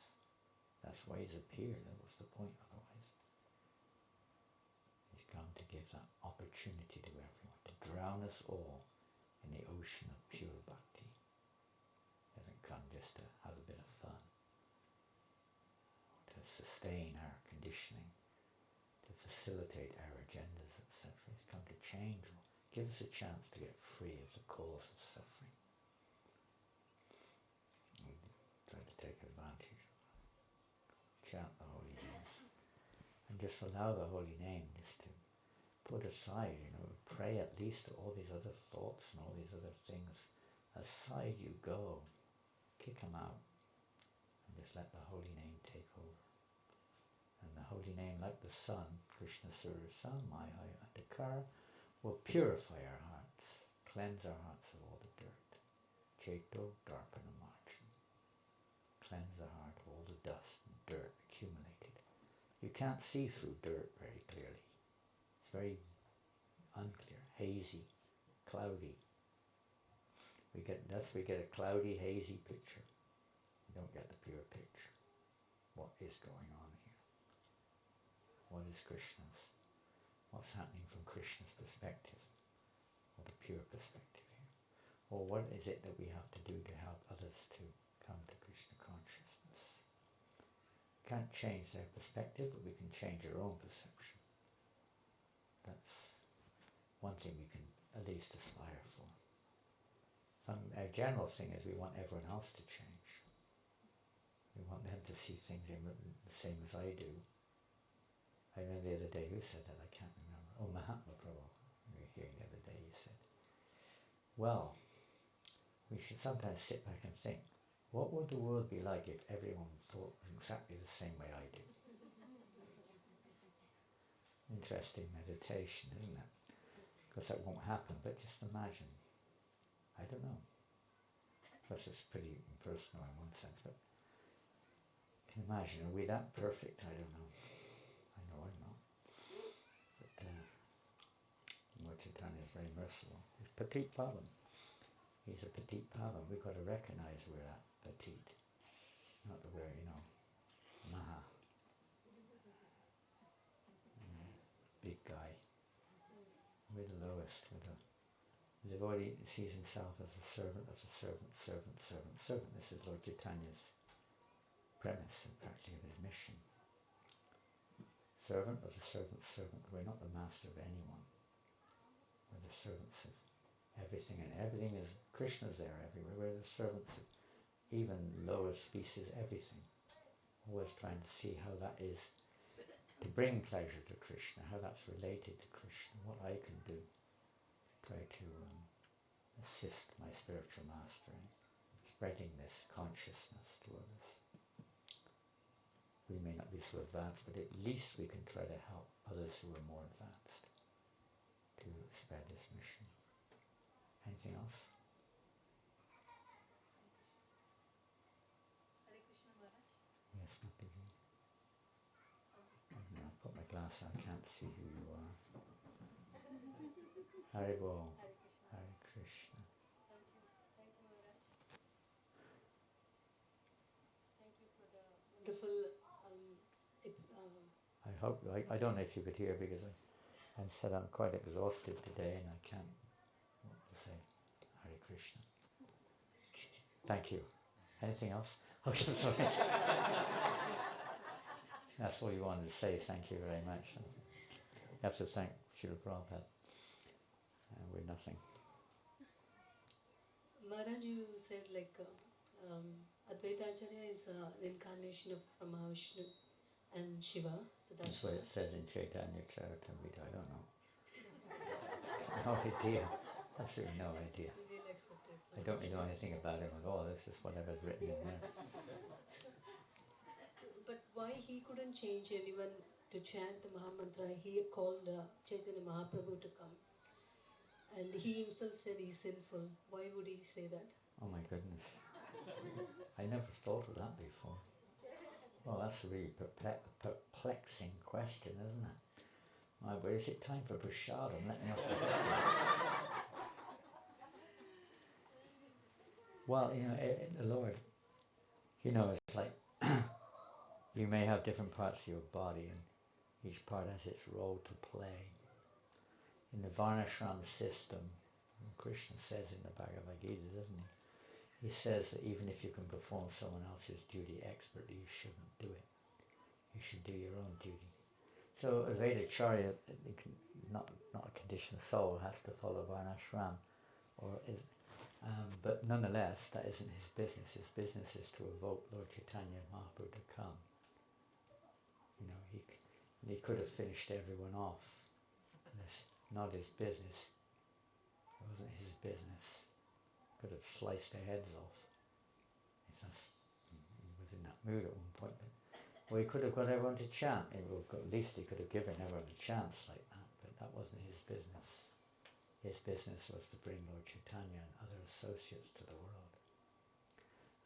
That's why he's appeared. That was the point otherwise. He's come to give that opportunity to everyone, to drown us all in the ocean of pure bhakti. He hasn't come just to have a bit of fun, to sustain our conditioning, to facilitate our agendas, etc. He's come to change, give us a chance to get free of the cause of suffering. We try to take advantage of that. chant the holy names. And just allow the holy name just to put aside, pray at least all these other thoughts and all these other things. Aside you go, kick them out, and just let the holy name take over. And the holy name, like the sun, Krishna Surya Sun, Advaita Acarya, will purify our hearts, cleanse our hearts of all the dirt. Cheto Darpana Marjan. Cleanse the heart of all the dust and dirt accumulated. You can't see through dirt very clearly. It's very unclear, hazy, cloudy. We get a cloudy, hazy picture. We don't get the pure picture. What is going on here? What is Krishna's? What's happening from Krishna's perspective? Or the pure perspective here? Or what is it that we have to do to help others to come to Krishna consciousness? Can't change their perspective, but we can change our own perception. That's one thing we can at least aspire for. Our general thing is we want everyone else to change. We want them to see things the same as I do. I remember the other day, who said that? I can't remember. Oh, Mahatma Prabhu. We were hearing the other day, he said, well, we should sometimes sit back and think, what would the world be like if everyone thought exactly the same way I do? Interesting meditation, isn't it? Because that won't happen, but just imagine. I don't know. Plus it's pretty impersonal in one sense, but can you imagine, are we that perfect? I don't know. I know I'm not. But Lord Chaitanya is very merciful. He's Petit Pavan. He's a Petit Pavan. We've got to recognize we're that petite. Not that we're, Maha. Big guy. We're the lowest. The devotee sees himself as a servant, servant. This is Lord Chaitanya's premise, in fact, of his mission. Servant of the servant. We're not the master of anyone. We're the servants of everything, and everything is, Krishna's there everywhere. We're the servants of even lower species, everything. Always trying to see how that is to bring pleasure to Krishna, how that's related to Krishna, what I can do. Try to assist my spiritual master in spreading this consciousness to others. We may not be so advanced, but at least we can try to help others who are more advanced to spread this mission. Anything else? Hare Krishna Maharaj. Yes, Mataji. I put my glass on, I can't see who you are. Haribo. Hare Krishna. Hare Krishna. Thank you, Maharaj. Thank you for the wonderful. I hope, I don't know if you could hear because I said I'm quite exhausted today and I can't, what to say, Hare Krishna. Thank you. Anything else? Okay, sorry. That's all you wanted to say, thank you very much. You have to thank Srila Prabhupada. We're nothing. Maharaj, you said Advaita Acarya is an incarnation of Mahavishnu and Shiva. So That's what it says in Chaitanya Charitamrita. I don't know. No idea. Absolutely no idea. We will accept it. I don't really know anything about him at all. This is whatever's written in there. But why he couldn't change anyone to chant the Mahamantra? He called Chaitanya Mahaprabhu to come. And he himself said he's sinful. Why would he say that? Oh my goodness. I never thought of that before. Well, that's a really perplexing question, isn't it? My boy, is it time for prasadam? Let me know. Well, the Lord, it's like you may have different parts of your body and each part has its role to play. In the Varnashram system, Krishna says in the Bhagavad Gita, doesn't he? He says that even if you can perform someone else's duty expertly, you shouldn't do it. You should do your own duty. So Advaita Acarya, not a conditioned soul, has to follow Varnashram, but nonetheless, that isn't his business. His business is to evoke Lord Chaitanya Mahaprabhu to come You know, he could have finished everyone off. And it's not his business. It wasn't his business. Could have sliced their heads off. He was in that mood at one point. Well, he could have got everyone to chant. At least he could have given everyone a chance like that, but that wasn't his business. His business was to bring Lord Chaitanya and other associates to the world.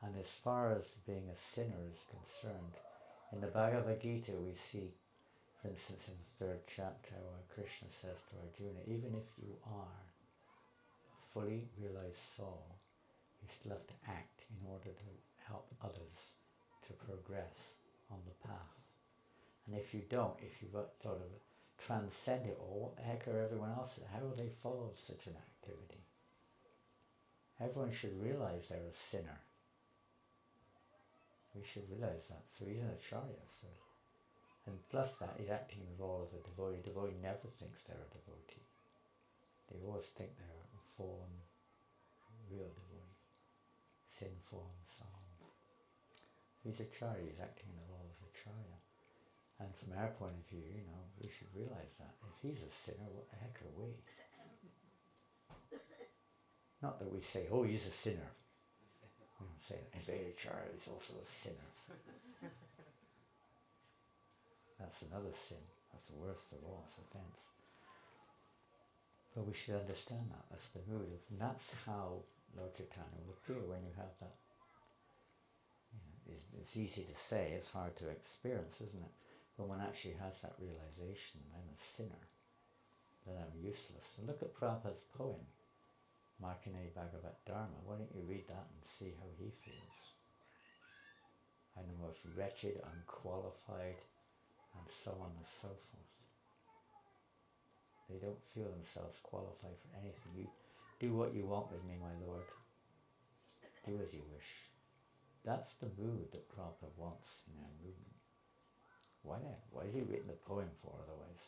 And as far as being a sinner is concerned, in the Bhagavad Gita we see, for instance, in the 3rd chapter, where Krishna says to Arjuna, even if you are a fully realized soul, you still have to act in order to help others to progress on the path. And if you don't, if you sort of transcend it all, what the heck are everyone else? How will they follow such an activity? Everyone should realize they're a sinner. We should realize that. So he's an acharya. So. And plus that, he's acting in the role of a devotee. A devotee never thinks they're a devotee. They always think they're a fallen, real devotee. Sinful and so on. He's acharya. He's acting in the role of acharya. And from our point of view, you know, we should realize that. If he's a sinner, what the heck are we? Not that we say, oh, he's a sinner. We don't say that. Advaita Acarya is also a sinner. That's another sin. That's the worst of all. It's offense. But we should understand that. That's the mood of, and that's how Lord Chaitanya will appear when you have that. You know, it's easy to say, it's hard to experience, isn't it? But one actually has that realization, I'm a sinner, that I'm useless. And look at Prabhupada's poem, Markandeya Bhagavat Dharma. Why don't you read that and see how he feels? I'm the most wretched, unqualified, and so on and so forth. They don't feel themselves qualified for anything. You do what you want with me, my Lord. Do as you wish. That's the mood that Prabhupada wants in our movement. Why not? Why has he written the poem for otherwise?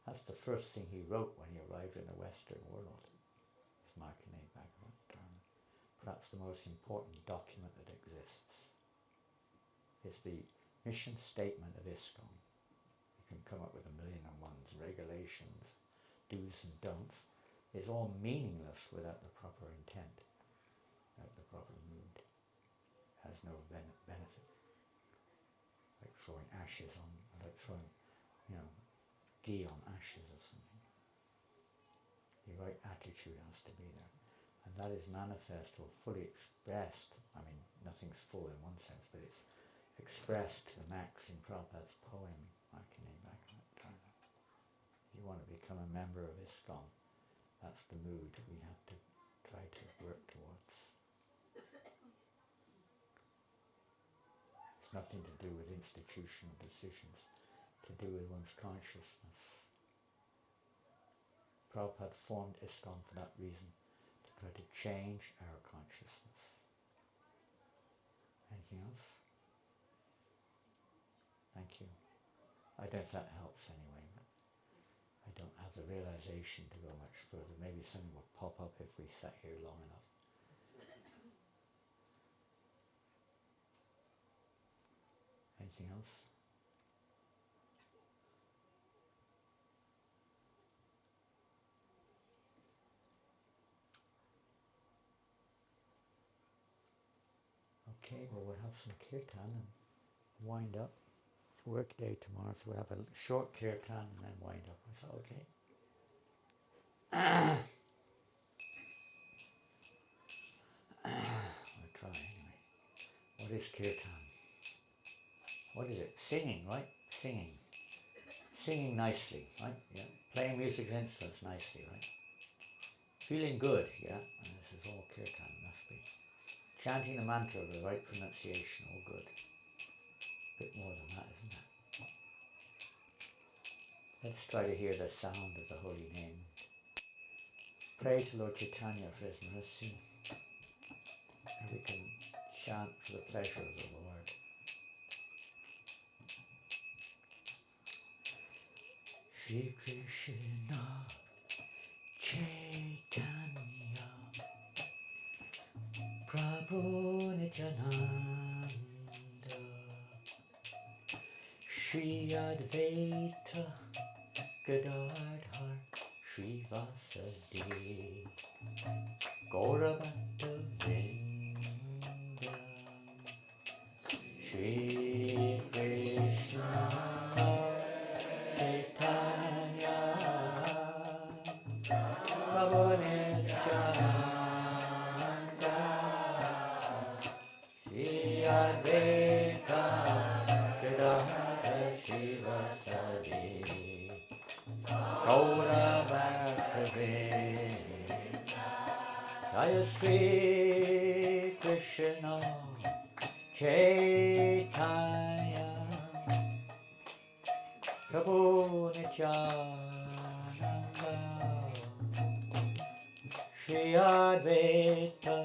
That's the first thing he wrote when he arrived in the Western world. It's Markandeya Bhagavat Dharma. Perhaps the most important document that exists. It's the mission statement of ISKCON. You can come up with 1,000,001 regulations, do's and don'ts. It's all meaningless without the proper intent, without the proper mood. It has no benefit. Like throwing ashes on, like throwing, ghee on ashes or something. The right attitude has to be there. And that is manifest or fully expressed. I mean, nothing's full in one sense, but it's expressed to the max in Prabhupada's poem, Markandeya Bhagavat Dharma. If you want to become a member of ISKCON, that's the mood we have to try to work towards. It's nothing to do with institutional decisions, to do with one's consciousness. Prabhupada formed ISKCON for that reason, to try to change our consciousness. Anything else? Thank you. I don't know if that helps anyway, but I don't have the realization to go much further. Maybe something will pop up if we sat here long enough. Anything else? Okay, well, we'll have some kirtan and wind up. It's work day tomorrow, so we'll have a short kirtan and then wind up. Is that okay? We'll try anyway. What is kirtan? What is it? Singing, right? Singing. Singing nicely, right? Yeah. Playing musical instruments nicely, right? Feeling good, yeah? And this is all kirtan, must be. Chanting the mantra with the right pronunciation, all good. A bit more than that, isn't it? Let's try to hear the sound of the holy name. Pray to Lord Chaitanya for his mercy. And we can chant for the pleasure of the Lord. Shri Krishna Chaitanya Prabhu Nityananda Shri Advaita Gadadhar Srivasadi Gauravata Vrinda Shri Krishna Chaitanya Prabhu Nityananda Shri Advaita Gadadhar Srivasadi Gauravata Vrinda Jaya Shri Krishna Chaitanya Prabhu Nityananda Shri Advaita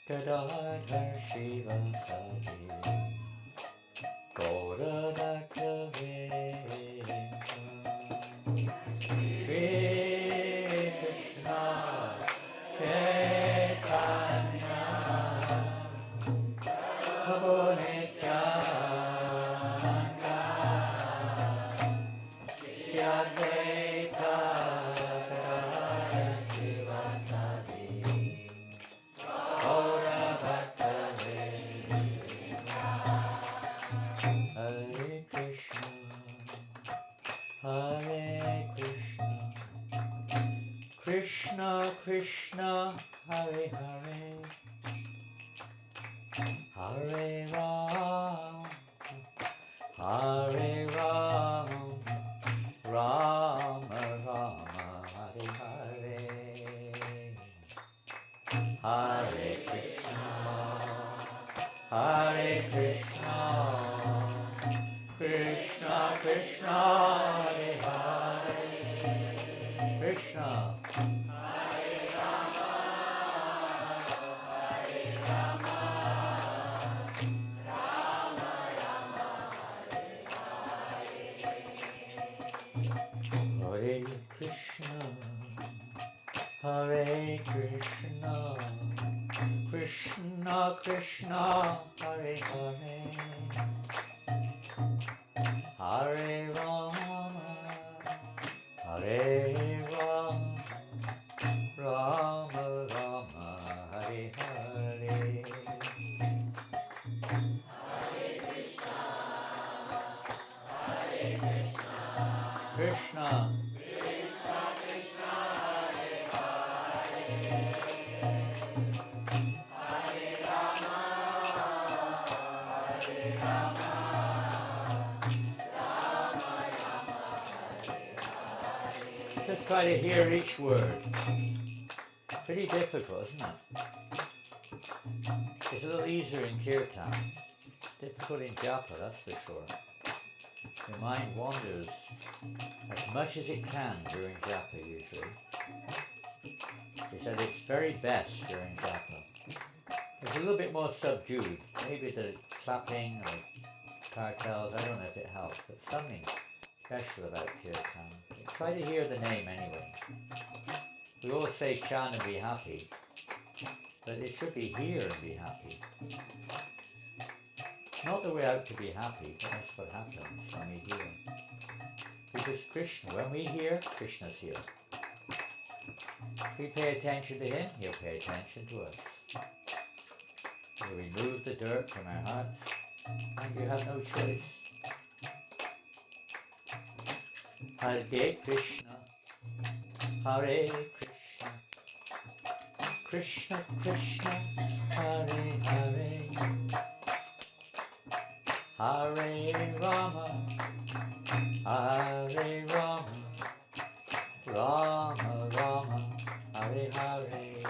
Gadadhar Srivasadi Gauravata Vrinda Shri Krishna Chaitanya Prabhu Nityananda Shri Advaita Gadadhar Srivasadi Gauravata Vrinda Hare Krishna Hare Krishna Krishna Krishna Hare Hare Hare Ram Hare Ram Rama Rama Hare Hare Hare Krishna Hare Krishna Krishna Krishna Hare Hare Krishna Hare Krishna Hare Krishna Krishna Krishna Hare Hare Hare Rama Hare Rama Rama Rama Hare Hare Krishna Just try to hear each word. Pretty difficult, isn't it? It's a little easier in kirtan. Difficult in japa, that's for sure. Your mind wanders as much as it can during japa usually. It's at its very best during japa. It's a little bit more subdued. Maybe the clapping or cartels, I don't know if it helps, but something special about kirtan. Try to hear the name anyway. We all say chant and be happy, but it should be hear and be happy. Not that we're out to be happy, but that's what happens when we hear. Because Krishna, when we hear, Krishna's here. If we pay attention to him, he'll pay attention to us. He'll remove the dirt from our hearts, and you have no choice. Hare Krishna, Hare Krishna, Krishna Krishna, Hare Hare, Hare Rama, Hare Rama, Rama Rama, Hare Hare,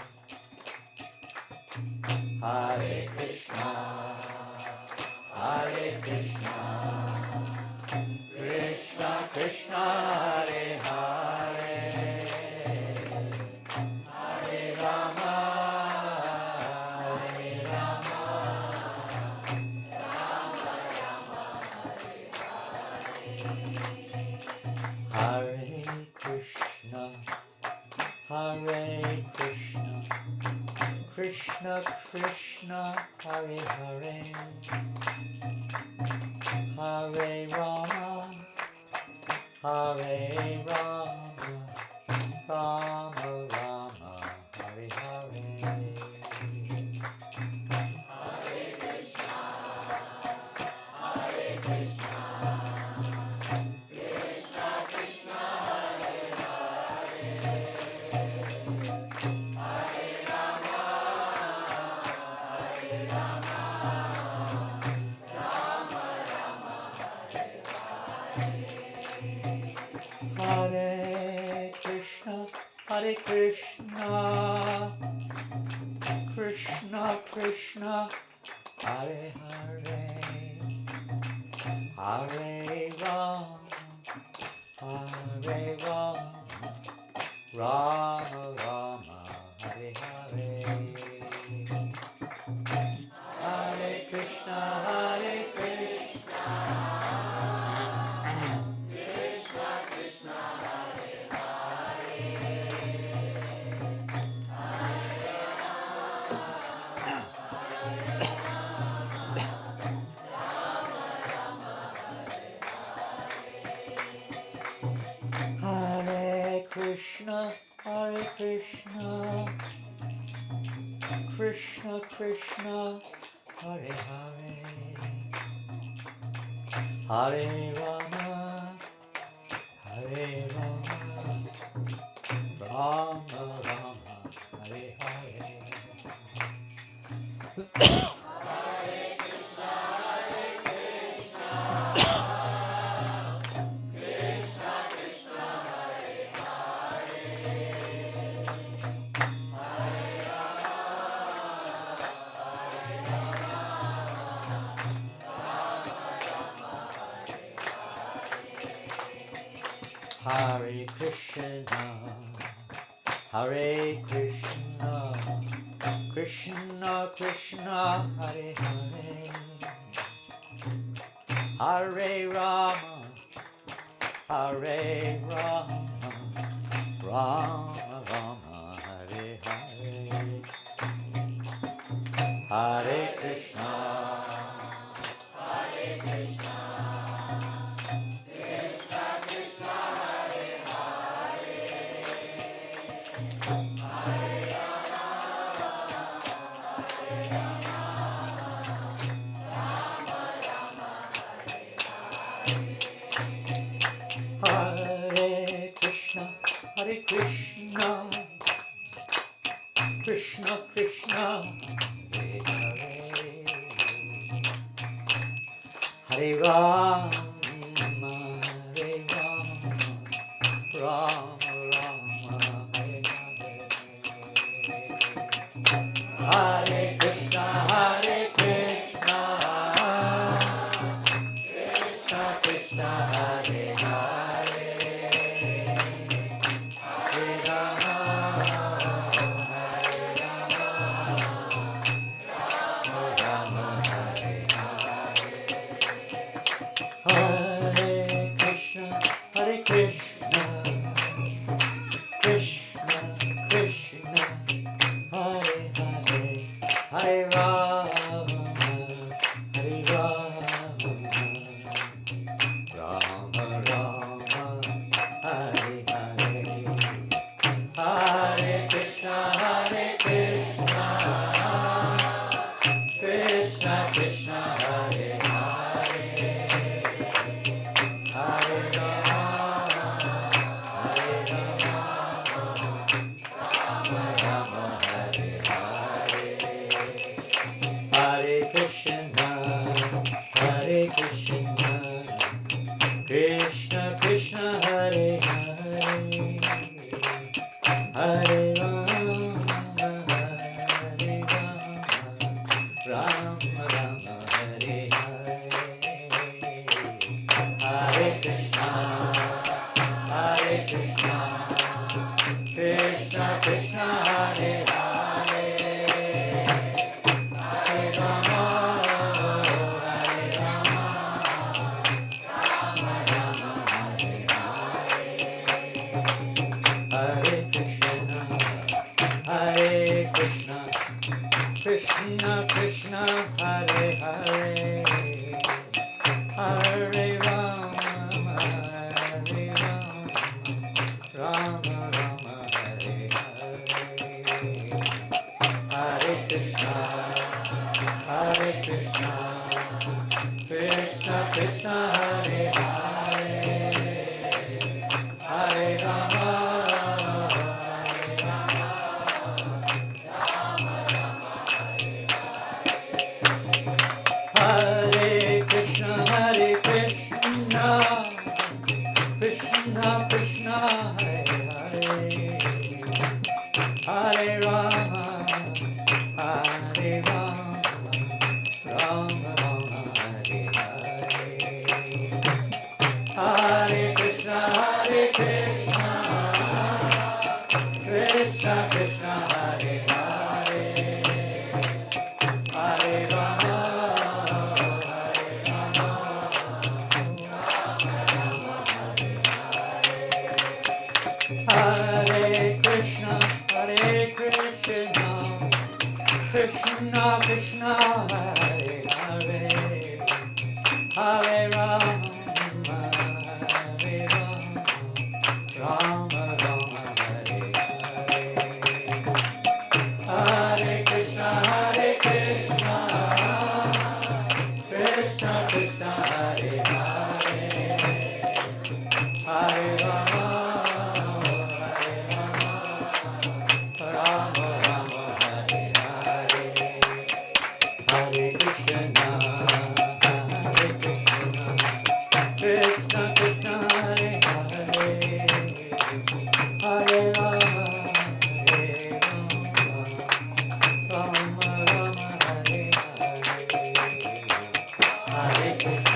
Hare Krishna, Hare Krishna, Krishna Krishna, Hare Hare, Hare Rama, Hare Rama, Rama Rama, Hare Hare, Hare Krishna, Hare Krishna, Krishna Krishna Krishna Hare Hare Hare Rama Hare Rama Rama Rama Hare Hare Hare Krishna, Hare Krishna, Krishna Krishna, Hare Hare, Hare Rama, Hare Rama, Rama Rama, Hare Hare. Hare Krishna, Hare Krishna. Hare Krishna, Hare Krishna, Krishna Krishna, Hare Hare, Hare Rama, Hare Rama, Rama Rama, Hare Hare. Hare Krishna, Hare Krishna, Krishna Krishna, Hare Hare, Hare Rama, Hare Rama, Rama Rama, Hare Hare, Hare Krishna, Hare Krishna. Hare Krishna, Hare Krishna, Krishna Krishna, Hare Hare, Hare Rama, Hare Rama, Rama Rama, Hare Hare, Hare Krishna, Hare Krishna, Krishna Krishna, Hare Hare. Hare Krishna, Hare Krishna, Krishna Krishna, Hare Hare, Hare Rama, Hare Rama, Rama Rama, Hare Hare, Hare Krishna, Hare Krishna, Krishna Krishna, Hare Hare. Hare Rama, Hare Rama, Rama Rama, Hare Hare. Krishna Krishna Hare Hare Hare Rama Rama Rama Hare Hare Hare Krishna Krishna Krishna Hare Hare Hare Rama Hare Krishna Krishna Krishna Hare Hare Hare Rama Rama Rama Hare Hare Hare Krishna Krishna Krishna Hare Hare Hare Rama Hare Krishna Krishna Krishna Hare Hare Hare Rama Rama Rama Hare Hare Hare Krishna Krishna Krishna Hare Hare Hare Rama Rama Rama Hare Hare Hare Krishna Krishna Krishna Hare Hare Hare Rama Rama Rama Hare Hare Hare Krishna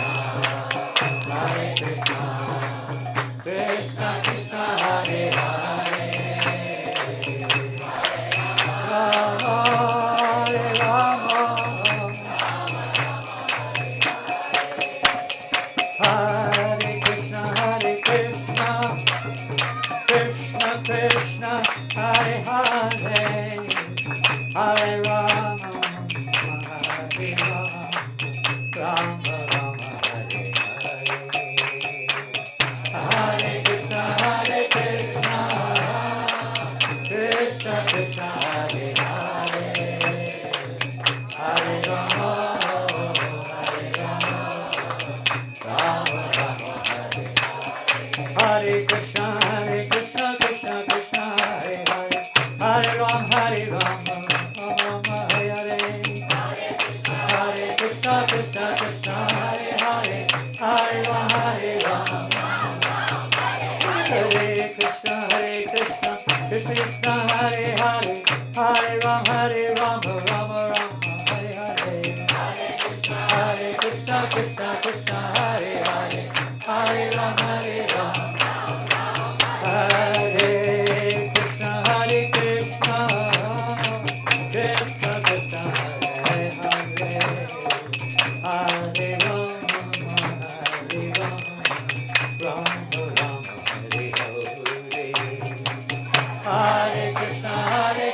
Krishna Krishna Hare Hare Rama Rama Hare Krishna Krishna Krishna Hare Hare Hare Rama Rama Rama Hare Hare Hare Krishna Krishna Krishna Hare Hare Hare Rama Rama Rama Hare Hare Krishna Krishna Krishna Hare Hare Hare Rama Rama Hare Hare Hare Krishna Krishna Hare Hare Hare Rama Hare Krishna Krishna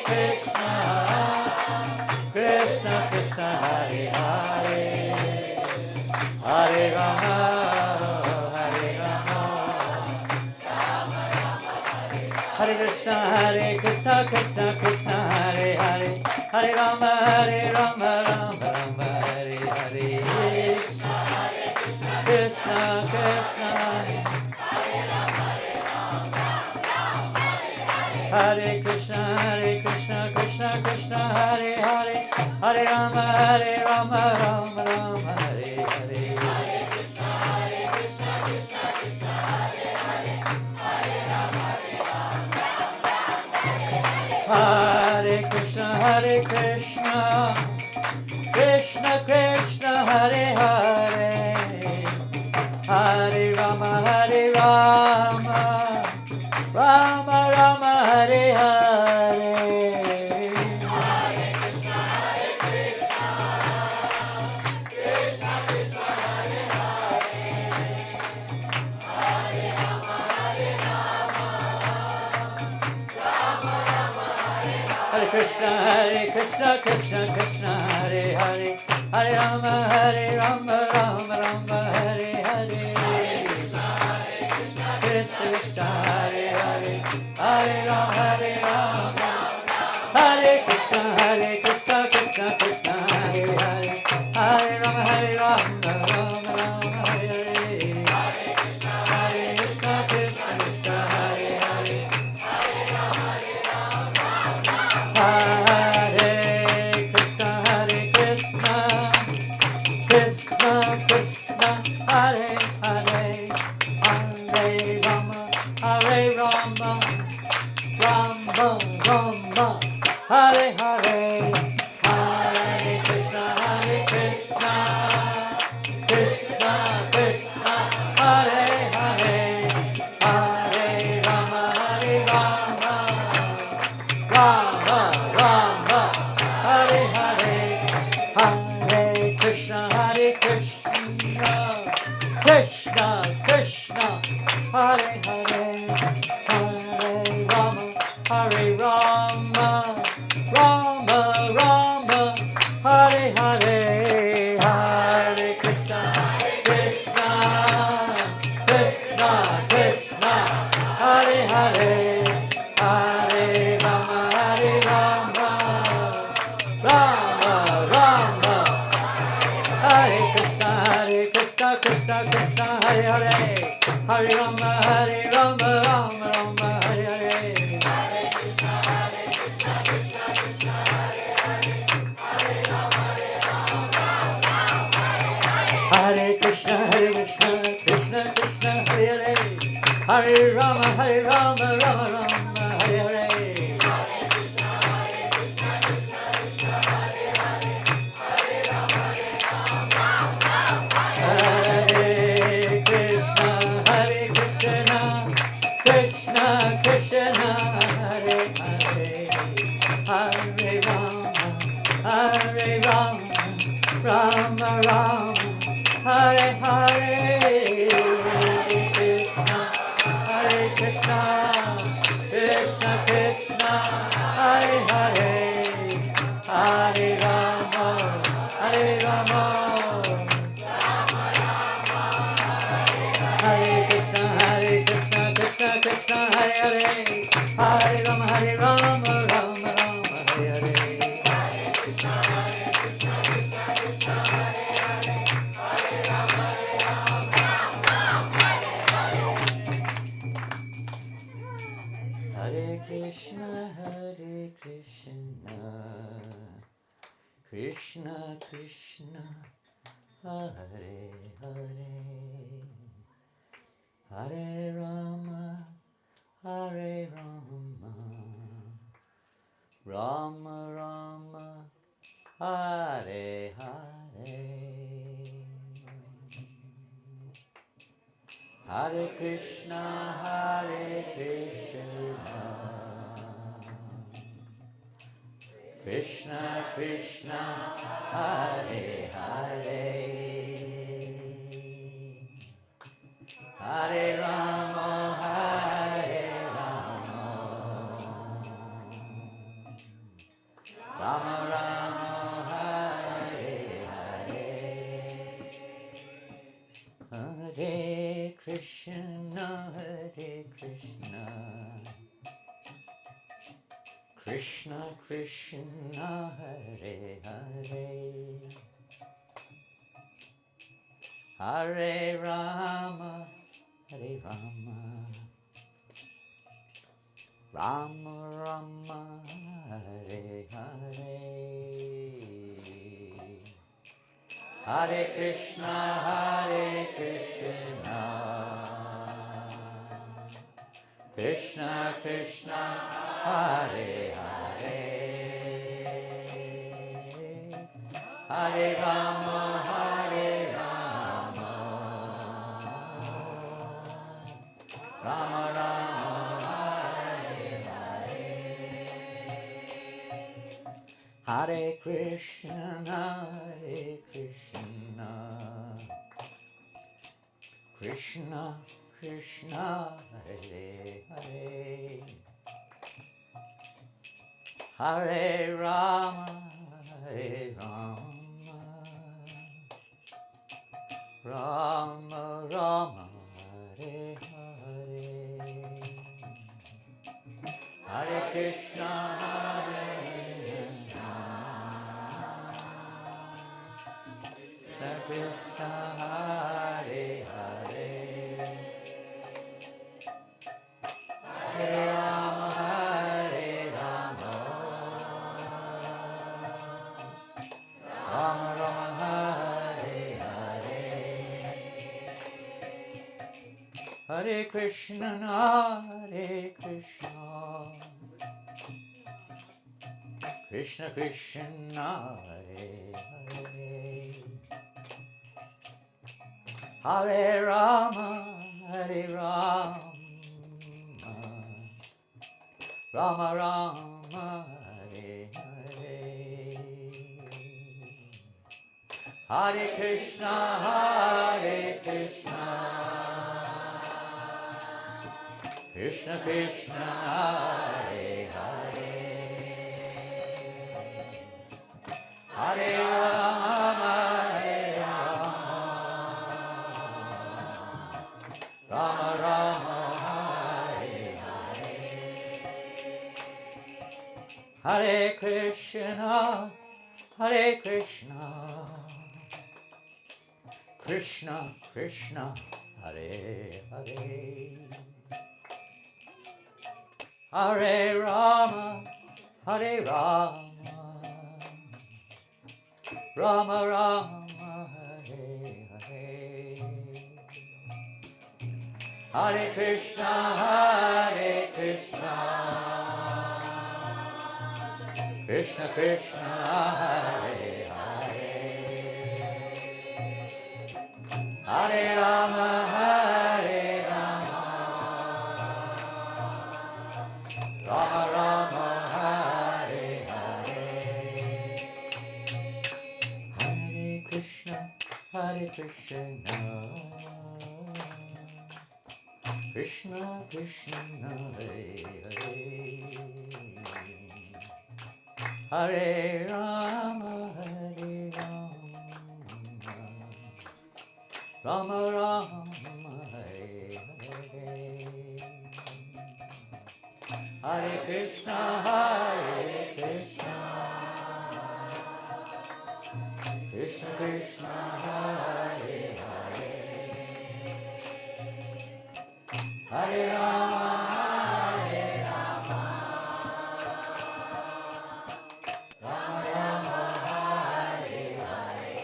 Krishna Hare Hare Hare Rama Rama Hare Hare Hare Krishna Krishna Hare Hare Hare Rama Hare Krishna Krishna Krishna Hare Hare Hare Rama Rama Hare Hare Hare Krishna Krishna Krishna Hare Hare Hare Rama Hare Krishna Krishna Hare Hare Hare Rama Rama Hare Hare Krishna Hare Krishna Krishna Hare Hare Hare Rama Rama Hare Hare Hare Krishna Krishna Hare Hare Hare Rama Rama Hare Hare Hare Krishna Hare Krishna, Krishna Krishna, Hare Hare, Hare Rama, Rama Rama, Hare Hare. Krishna, Hare Hare, Hare Rama, Hare Krishna, Krishna Krishna, Hare Hare, Hare Rama, Rama Rama, Hare Hare. Hare Krishna, Krishna Krishna, Hare Hare, Hare Krishna, Krishna Krishna, Hare Hare, Hare Rama, Rama Rama, Hare Hare, Hare Krishna, Krishna Krishna, Hare Hare, Hare Rama, Rama Rama, Hare Hare, Hare Krishna, Krishna Krishna, Hare Hare, Hare Rama, Rama Rama, Hare Hare, Hare Krishna, Krishna Krishna, Hare Hare, Hare Rama, Rama Rama, Hare Krishna, Krishna Krishna, Hare Hare, Hare Rama, Rama Rama, Hare Hare. Hare Krishna, Krishna Krishna, Hare Hare, Hare Rama, Rama Rama, Hare Hare. Hare Krishna, Krishna Krishna, Hare Hare, Hare Rama, Rama Rama, Hare Hare. Hare Krishna, Krishna Krishna, Hare Hare, Hare Rama, Hare Rama, Hare Krishna, Krishna Krishna, Hare Hare, Hare Rama, Rama Rama, Hare Hare. Hare Krishna, Krishna Krishna, Hare Hare, Hare Rama, Rama Rama, Hare Hare. Hare Krishna, Krishna Krishna, Hare Hare, Hare Rama, Rama Rama, Hare Hare. Hare Krishna, Krishna Krishna, Hare Hare, Hare Rama, Rama Rama, Hare Hare. Hare Krishna, Krishna Krishna, Hare Hare, Hare Rama, Rama Rama, Hare Hare. Hare Krishna, Krishna Krishna, Hare Hare, Hare Rama, Rama Rama, Hare Hare, Hare Krishna, Hare Krishna, Krishna Hare Hare, Hare Rama, Hare Rama, Rama Rama, Hare Hare, Hare Krishna, Hare Krishna, Krishna Krishna, Hare Hare, Hare Rama, Hare Rama, Rama Rama, Hare Hare, Hare Krishna, Hare Krishna, Krishna Krishna, Hare Hare, Hare Rama, Hare Rama, Rama Rama, Hare Hare, Hare Krishna, Hare Krishna, Krishna Krishna, Hare Hare, Hare Rama, Hare Rama, Rama Rama, Hare Hare, Hare Krishna, Hare Krishna, Krishna Krishna, Hare Hare, Hare Rama, Hare Rama, Rama Rama, Hare Hare, Hare Krishna, Hare Krishna, Krishna Krishna, Hare Hare, Hare Rama, Hare Rama, Rama Rama, Hare Hare, Hare Krishna, Hare Krishna, Krishna Krishna, Hare Hare, Hare Rama, Hare Rama, Rama Rama, Hare Hare.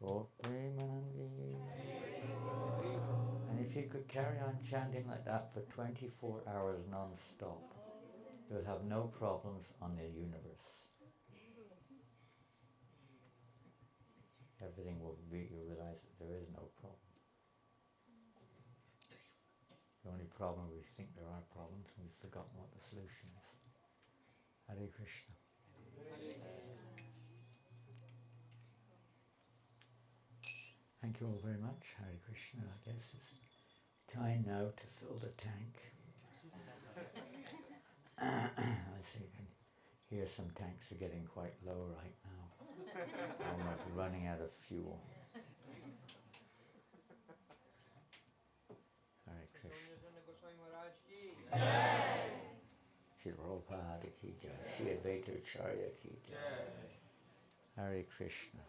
Lord Premanandi. And if you could carry on chanting like that for 24 hours non-stop, you'll have no problems on the universe. Everything will be, you realize that there is no problem. The only problem, we think there are problems and we've forgotten what the solution is. Hare Krishna. Thank you all very much. Hare Krishna. I guess it's time now to fill the tank. I see you can hear some tanks are getting quite low right now. Almost running out of fuel. Hare Krishna. Shri Prabhupada ki jai. Shri Advaita Acarya ki jai. Hare Krishna.